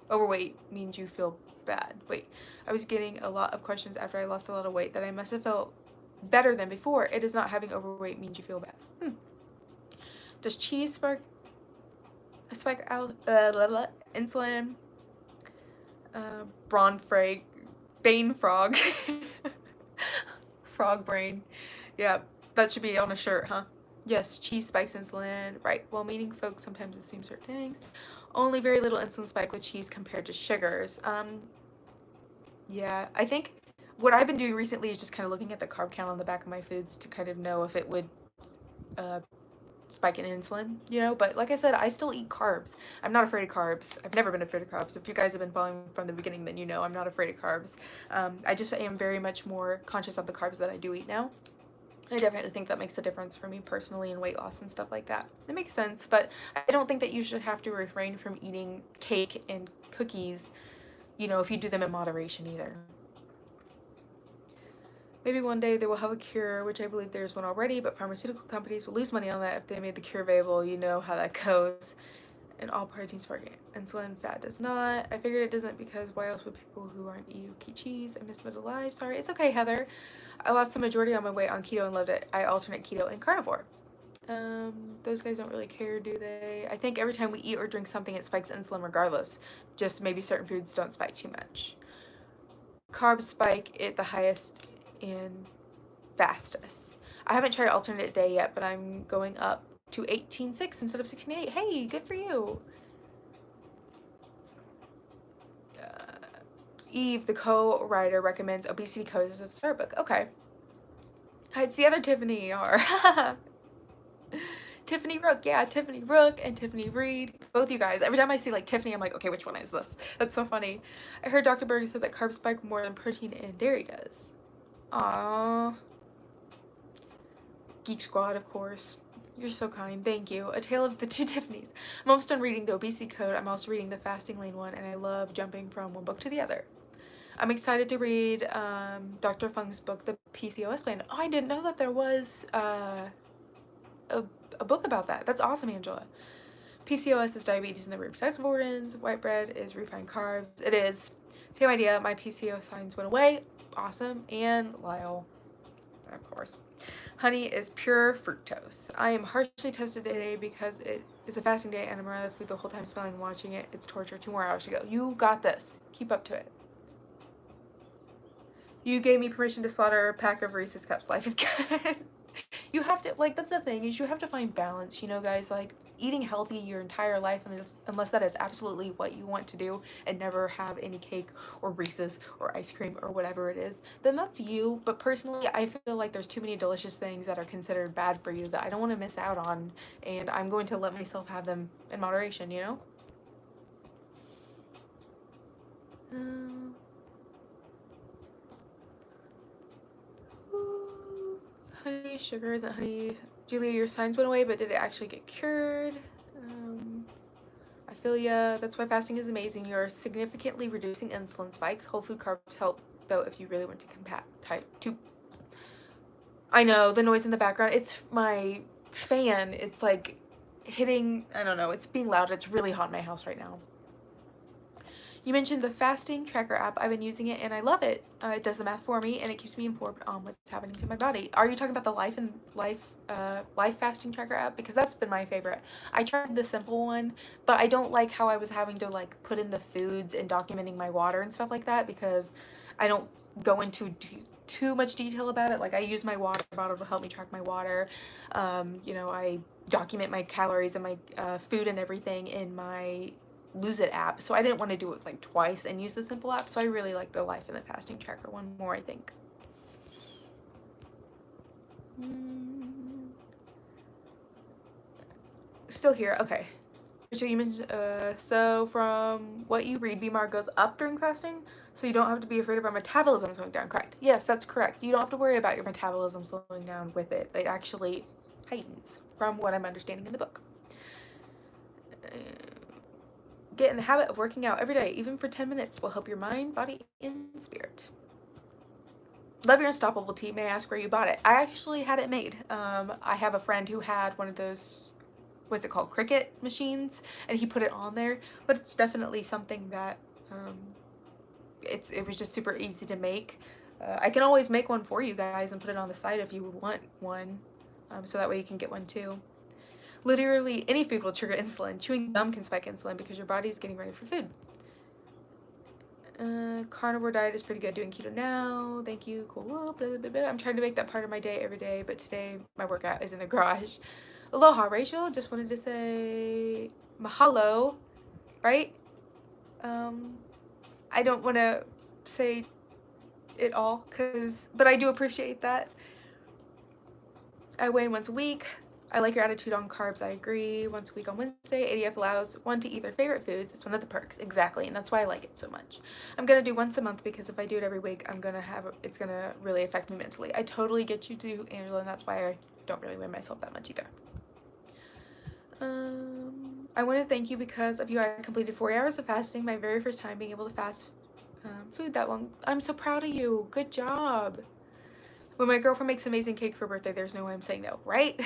[SPEAKER 1] overweight means you feel bad. Wait, I was getting a lot of questions after I lost a lot of weight that I must have felt better than before. It is not having overweight means you feel bad. Does cheese spike out insulin? Bane frog. Frog brain. Yeah, that should be on a shirt, huh? Yes, cheese spikes insulin. Right. Well-meaning folks sometimes assume certain things. Only very little insulin spike with cheese compared to sugars. Yeah, I think what I've been doing recently is just kind of looking at the carb count on the back of my foods to kind of know if it would spike in insulin, you know, but like I said, I still eat carbs. I'm not afraid of carbs. I've never been afraid of carbs. If you guys have been following from the beginning, then you know I'm not afraid of carbs. I just am very much more conscious of the carbs that I do eat now. I definitely think that makes a difference for me personally in weight loss and stuff like that. It makes sense, but I don't think that you should have to refrain from eating cake and cookies, you know, if you do them in moderation either. Maybe one day they will have a cure, which I believe there's one already, but pharmaceutical companies will lose money on that if they made the cure available. You know how that goes. And all proteins spark insulin, fat does not. I figured it doesn't because why else would people who aren't eating cheese? I miss middle life. Sorry, it's okay, Heather. I lost the majority of my weight on keto and loved it. I alternate keto and carnivore. Those guys don't really care, do they? I think every time we eat or drink something, it spikes insulin regardless. Just maybe certain foods don't spike too much. Carbs spike it the highest and fastest. I haven't tried alternate day yet, but I'm going up to 18.6 instead of 16.8. Hey, good for you. Eve, the co-writer, recommends Obesity Code as a start book. Okay. It's the other Tiffany R. Tiffany Rook. Yeah, Tiffany Rook and Tiffany Reed. Both you guys. Every time I see like Tiffany, I'm like, okay, which one is this? That's so funny. I heard Dr. Berg said that carbs spike more than protein and dairy does. Aww. Geek Squad, of course. You're so kind. Thank you. A Tale of the Two Tiffanys. I'm almost done reading the Obesity Code. I'm also reading the Fasting Lane one, and I love jumping from one book to the other. I'm excited to read Dr. Fung's book, The PCOS Plan. Oh, I didn't know that there was a book about that. That's awesome, Angela. PCOS is diabetes in the reproductive organs. White bread is refined carbs. It is. Same idea. My PCOS signs went away. Awesome. And Lyle. of course. Honey is pure fructose. I am harshly tested today because it is a fasting day and I'm around the food the whole time smelling and watching it. It's torture. 2 more hours to go. You got this. Keep up to it. You gave me permission to slaughter a pack of Reese's Cups. Life is good. You have to, like, that's the thing, is you have to find balance, you know, guys. Like, eating healthy your entire life, unless that is absolutely what you want to do, and never have any cake or Reese's or ice cream or whatever it is, then that's you. But personally, I feel like there's too many delicious things that are considered bad for you that I don't want to miss out on, and I'm going to let myself have them in moderation, you know? Honey, sugar isn't honey. Julia, your signs went away, but did it actually get cured? I feel ya. That's why fasting is amazing. You're significantly reducing insulin spikes. Whole food carbs help, though, if you really want to combat type 2. I know, the noise in the background. It's my fan. It's like hitting, I don't know, it's being loud. It's really hot in my house right now. You mentioned the fasting tracker app. I've been using it and I love it. It does the math for me and it keeps me informed on what's happening to my body. Are you talking about the life fasting tracker app? Because that's been my favorite. I tried the simple one, but I don't like how I was having to like put in the foods and documenting my water and stuff like that, because I don't go into too much detail about it. Like, I use my water bottle to help me track my water. You know, I document my calories and my food and everything in my Lose It app, so I didn't want to do it like twice and use the simple app, so I really like the life and the fasting tracker one more, I think. Still here. Okay, so you mentioned so from what you read, BMR goes up during fasting, so you don't have to be afraid of our metabolism slowing down. Correct. Yes, that's correct. You don't have to worry about your metabolism slowing down with it. It actually heightens, from what I'm understanding in the book. Get in the habit of working out every day, even for 10 minutes, will help your mind, body, and spirit. Love your Unstoppable tea. May I ask where you bought it? I actually had it made. I have a friend who had one of those, what's it called, Cricket machines, and he put it on there. But it's definitely something that it was just super easy to make. I can always make one for you guys and put it on the site if you would want one, so that way you can get one too. Literally any food will trigger insulin. Chewing gum can spike insulin because your body is getting ready for food. Carnivore diet is pretty good. Doing keto now. Thank you. Cool. Blah, blah, blah, blah. I'm trying to make that part of my day every day, but today my workout is in the garage. Aloha, Rachel. Just wanted to say mahalo, right? I don't want to say it all, but I do appreciate that. I weigh in once a week. I like your attitude on carbs. I agree. Once a week on Wednesday. ADF allows one to eat their favorite foods. It's one of the perks. Exactly. And that's why I like it so much. I'm going to do once a month because if I do it every week, it's going to really affect me mentally. I totally get you too, Angela, and that's why I don't really weigh myself that much either. I want to thank you. Because of you, I completed 4 hours of fasting. My very first time being able to fast food that long. I'm so proud of you. Good job. When my girlfriend makes amazing cake for her birthday, there's no way I'm saying no, right?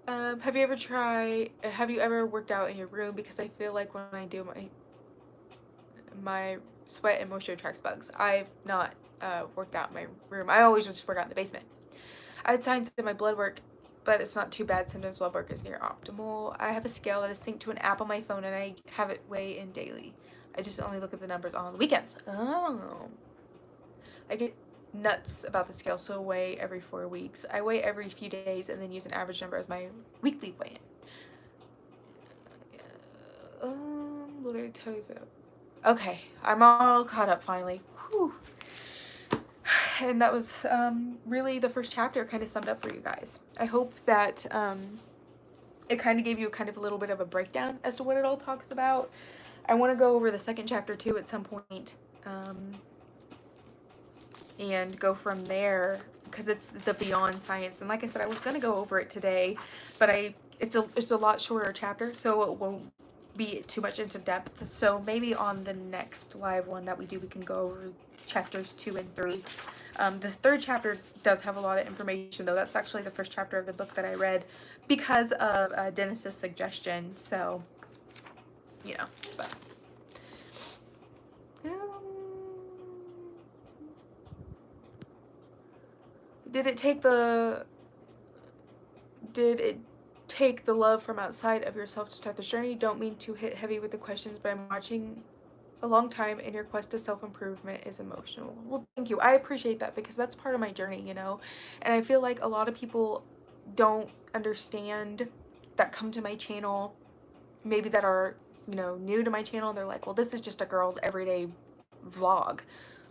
[SPEAKER 1] Have you ever worked out in your room? Because I feel like when I do, my sweat and moisture attracts bugs. I've not worked out in my room. I always just work out in the basement. I had signs in my blood work, but it's not too bad. Sometimes blood work is near optimal. I have a scale that is synced to an app on my phone, and I have it weigh in daily. I just only look at the numbers on the weekends. Oh. I get nuts about the scale, so weigh every 4 weeks. I weigh every few days and then use an average number as my weekly weigh-in. What did I tell you about? Okay, I'm all caught up finally. Whew. And that was really the first chapter kind of summed up for you guys. I hope that it kind of gave you a little bit of a breakdown as to what it all talks about. I want to go over the second chapter too at some point. And go from there, because it's the beyond science. And like I said, I was going to go over it today, but it's a lot shorter chapter, so it won't be too much into depth. So maybe on the next live one that we do, we can go over chapters 2 and 3. The third chapter does have a lot of information, though. That's actually the first chapter of the book that I read because of Dennis's suggestion. So, you know, but Did it take the love from outside of yourself to start this journey? Don't mean to hit heavy with the questions, but I'm watching a long time and your quest to self-improvement is emotional. Well, thank you. I appreciate that because that's part of my journey, you know? And I feel like a lot of people don't understand that come to my channel, maybe that are, you know, new to my channel. They're like, well, this is just a girl's everyday vlog.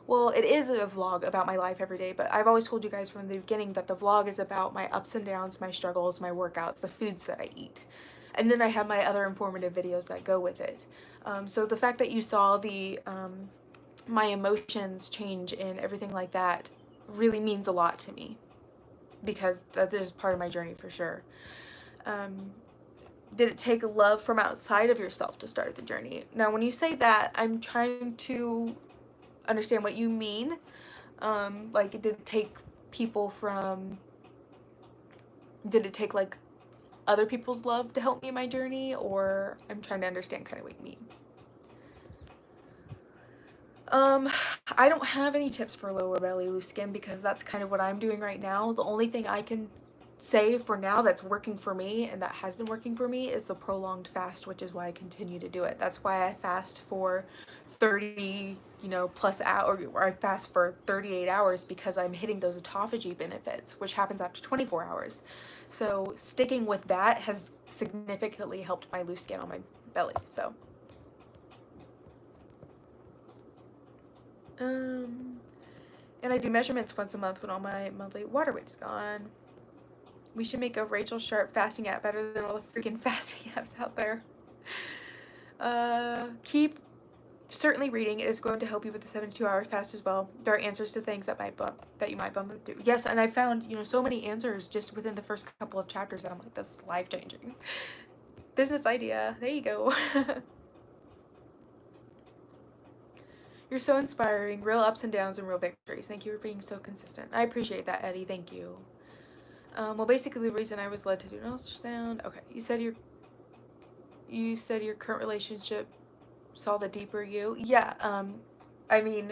[SPEAKER 1] Well, it is a vlog about my life every day, but I've always told you guys from the beginning that the vlog is about my ups and downs, my struggles, my workouts, the foods that I eat. And then I have my other informative videos that go with it. So the fact that you saw the my emotions change and everything like that really means a lot to me, because that is part of my journey for sure. Did it take love from outside of yourself to start the journey? Now, when you say that, I'm trying to understand what you mean. Like, did it take like other people's love to help me in my journey, or I'm trying to understand kind of what you mean. I don't have any tips for lower belly, loose skin, because that's kind of what I'm doing right now. The only thing I can say for now that's working for me and that has been working for me is the prolonged fast, which is why I continue to do it. That's why I fast for 30, you know, plus hours, or I fast for 38 hours, because I'm hitting those autophagy benefits, which happens after 24 hours. So sticking with that has significantly helped my loose skin on my belly. So and I do measurements once a month when all my monthly water weight is gone. We should make a Rachel Sharp fasting app better than all the freaking fasting apps out there. Keep certainly reading. It is going to help you with the 72-hour fast as well. There are answers to things that you might bump into. Yes, and I found, you know, so many answers just within the first couple of chapters that I'm like, that's life-changing. Business idea. There you go. You're so inspiring. Real ups and downs and real victories. Thank you for being so consistent. I appreciate that, Eddie. Thank you. Well, basically the reason I was led to do an ultrasound. Okay, you said your current relationship saw the deeper you. Yeah. I mean,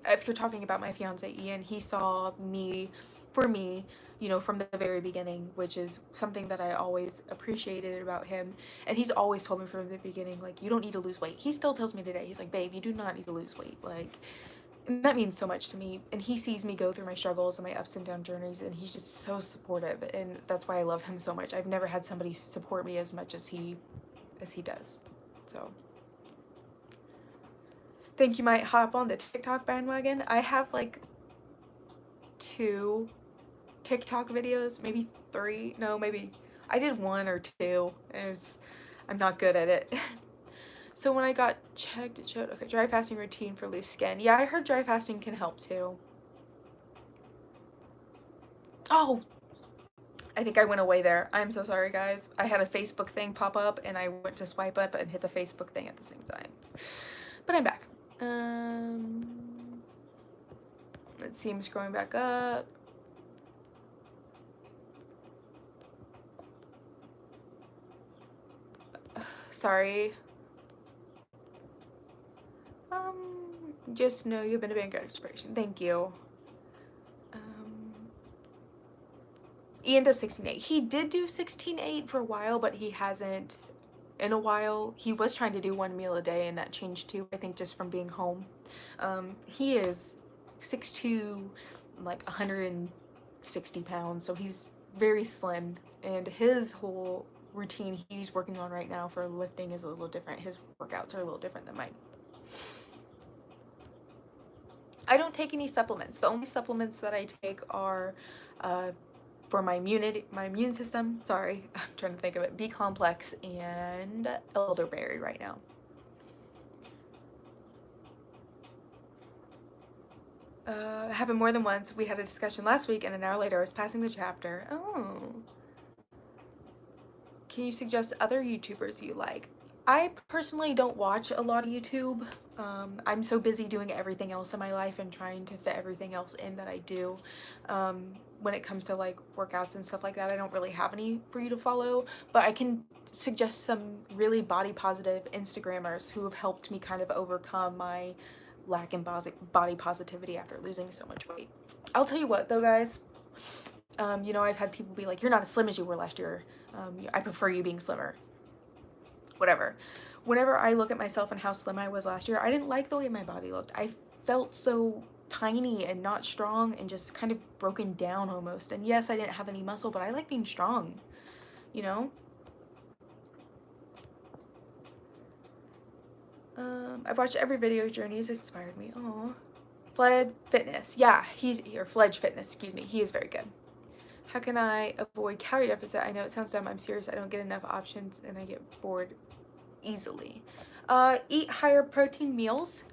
[SPEAKER 1] if you're talking about my fiance Ian, he saw me for me, you know, from the very beginning, which is something that I always appreciated about him. And he's always told me from the beginning, like, you don't need to lose weight. He still tells me today, he's like, babe, you do not need to lose weight. Like, and that means so much to me. And he sees me go through my struggles and my ups and down journeys, and he's just so supportive. And that's why I love him so much. I've never had somebody support me as much as he does. So think you might hop on the TikTok bandwagon. I have like 2 TikTok videos, maybe 3. No, maybe I did 1 or 2. I'm not good at it. So when I got checked, it showed, okay, dry fasting routine for loose skin. Yeah, I heard dry fasting can help too. Oh, I think I went away there. I'm so sorry, guys. I had a Facebook thing pop up and I went to swipe up and hit the Facebook thing at the same time. But I'm back. Let's see, I'm scrolling back up. Sorry. Just know you've been a big inspiration. Thank you. Ian does 16/8. He did do 16/8 for a while, but he hasn't in a while. He was trying to do 1 meal a day, and that changed too, I think, just from being home. He is 6'2", like 160 pounds, so he's very slim, and his whole routine he's working on right now for lifting is a little different. His workouts are a little different than mine. I don't take any supplements. The only supplements that I take are for my immune system. Sorry, I'm trying to think of it. B complex and elderberry right now. It happened more than once. We had a discussion last week, and an hour later I was passing the chapter. Oh. Can you suggest other YouTubers you like? I personally don't watch a lot of YouTube. I'm so busy doing everything else in my life and trying to fit everything else in that I do. When it comes to like workouts and stuff like that, I don't really have any for you to follow, but I can suggest some really body positive Instagrammers who have helped me kind of overcome my lack in body positivity after losing so much weight. I'll tell you what though, guys, You know, I've had people be like, you're not as slim as you were last year. I prefer you being slimmer. Whatever. Whenever I look at myself and how slim I was last year, I didn't like the way my body looked. I felt so tiny and not strong and just kind of broken down almost. And yes, I didn't have any muscle, but I like being strong, you know? I've watched every video. Journey has inspired me. Oh, Fled Fitness. Yeah, Fledge Fitness, excuse me. He is very good. How can I avoid calorie deficit? I know it sounds dumb. I'm serious. I don't get enough options and I get bored easily. Eat higher protein meals.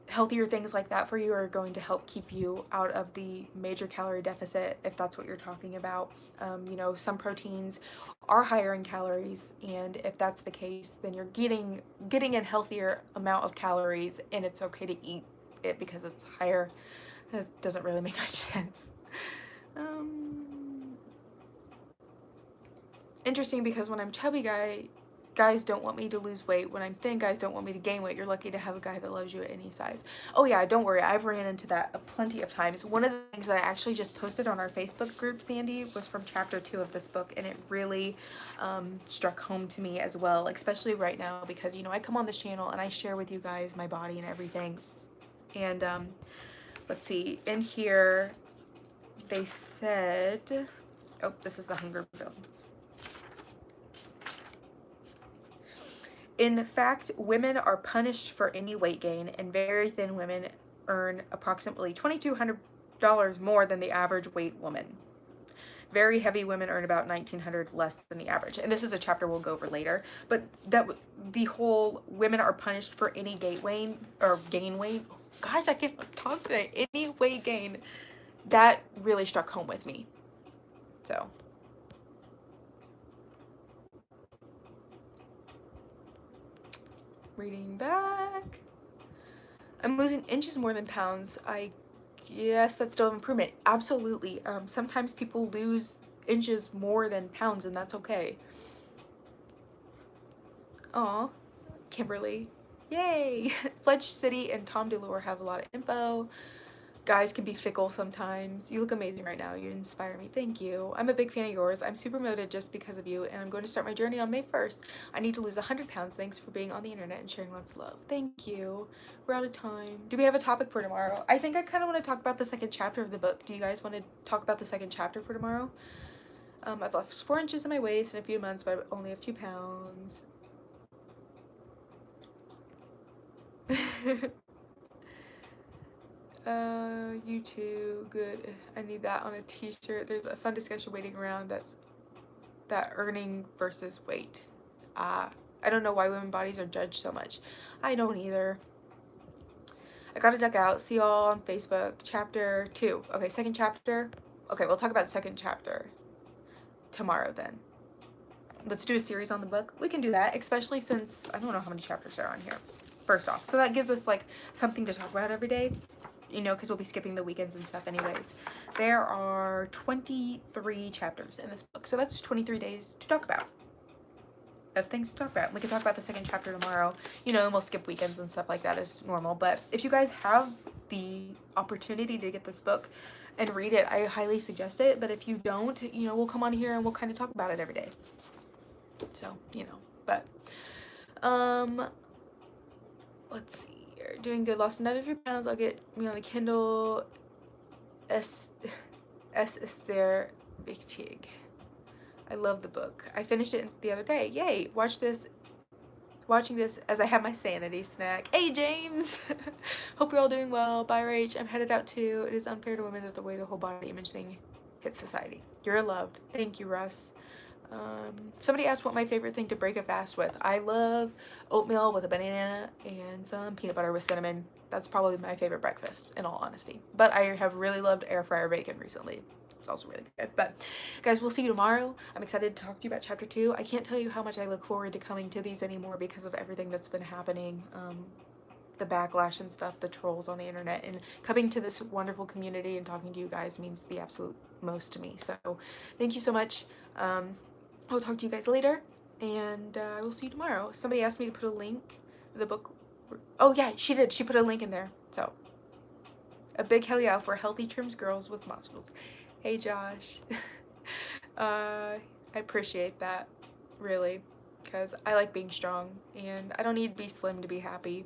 [SPEAKER 1] Healthier things like that for you are going to help keep you out of the major calorie deficit if that's what you're talking about. You know, some proteins are higher in calories, and if that's the case, then you're getting a healthier amount of calories, and it's okay to eat it because it's higher. That doesn't really make much sense. Interesting, because when I'm chubby, guys don't want me to lose weight. When I'm thin, guys don't want me to gain weight. You're lucky to have a guy that loves you at any size. Oh yeah, don't worry. I've ran into that plenty of times. One of the things that I actually just posted on our Facebook group, Sandy, was from chapter 2 of this book, and it really struck home to me as well, especially right now, because, you know, I come on this channel and I share with you guys my body and everything. And let's see, in here they said, oh, this is the hunger bill. In fact, women are punished for any weight gain, and very thin women earn approximately $2,200 more than the average weight woman. Very heavy women earn about $1,900 less than the average. And this is a chapter we'll go over later. But the whole women are punished for any gain weight. Gosh, I can't talk today. Any weight gain. That really struck home with me. So. Reading back. I'm losing inches more than pounds. I guess that's still an improvement. Absolutely. Sometimes people lose inches more than pounds, and that's okay. Aw, Kimberly. Yay! Fledge City and Tom DeLore have a lot of info. Guys can be fickle sometimes. You look amazing right now. You inspire me. Thank you. I'm a big fan of yours. I'm super motivated just because of you, and I'm going to start my journey on May 1st. I need to lose 100 pounds. Thanks for being on the internet and sharing lots of love. Thank you. We're out of time. Do we have a topic for tomorrow? I think I kind of want to talk about the second chapter of the book. Do you guys want to talk about the second chapter for tomorrow? I've lost 4 inches in my waist in a few months, but only a few pounds. You too. Good. I need that on a t-shirt. There's a fun discussion waiting around that earning versus weight. I don't know why women's bodies are judged so much. I don't either. I gotta duck out. See y'all on Facebook. Chapter 2. Okay, second chapter. Okay, we'll talk about the second chapter tomorrow then. Let's do a series on the book. We can do that, especially since I don't know how many chapters are on here. First off, so that gives us like something to talk about every day. You know, because we'll be skipping the weekends and stuff anyways. There are 23 chapters in this book, so that's 23 days to talk about. Of things to talk about. We can talk about the second chapter tomorrow, you know, and we'll skip weekends and stuff like that as normal. But if you guys have the opportunity to get this book and read it, I highly suggest it. But if you don't, you know, we'll come on here and we'll kind of talk about it every day. So, you know, but let's see. Doing good. Lost another 3 pounds. I'll get me on the Kindle. S is there big tig. I love the book. I finished it the other day. Yay! Watching this as I have my sanity snack. Hey James! Hope you're all doing well. Bye Rach. I'm headed out too. It is unfair to women that the way the whole body image thing hits society. You're loved. Thank you, Russ. Somebody asked what my favorite thing to break a fast with. I love oatmeal with a banana and some peanut butter with cinnamon. That's probably my favorite breakfast, in all honesty. But I have really loved air fryer bacon recently. It's also really good. But guys, we'll see you tomorrow. I'm excited to talk to you about chapter 2. I can't tell you how much I look forward to coming to these anymore because of everything that's been happening. The backlash and stuff, the trolls on the internet, and coming to this wonderful community and talking to you guys means the absolute most to me. So thank you so much. I'll talk to you guys later, and I will see you tomorrow. Somebody asked me to put a link in the book. Oh yeah, she did. She put a link in there. So A big hell yeah for healthy trims girls with muscles. Hey Josh. I appreciate that, really, because I like being strong and I don't need to be slim to be happy,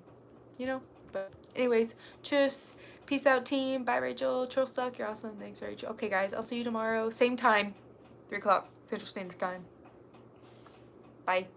[SPEAKER 1] you know? But anyways, tschüss. Peace out, team. Bye, Rachel. Troll suck. You're awesome. Thanks, Rachel. Okay, guys, I'll see you tomorrow. Same time. 3 o'clock Central Standard Time. Bye.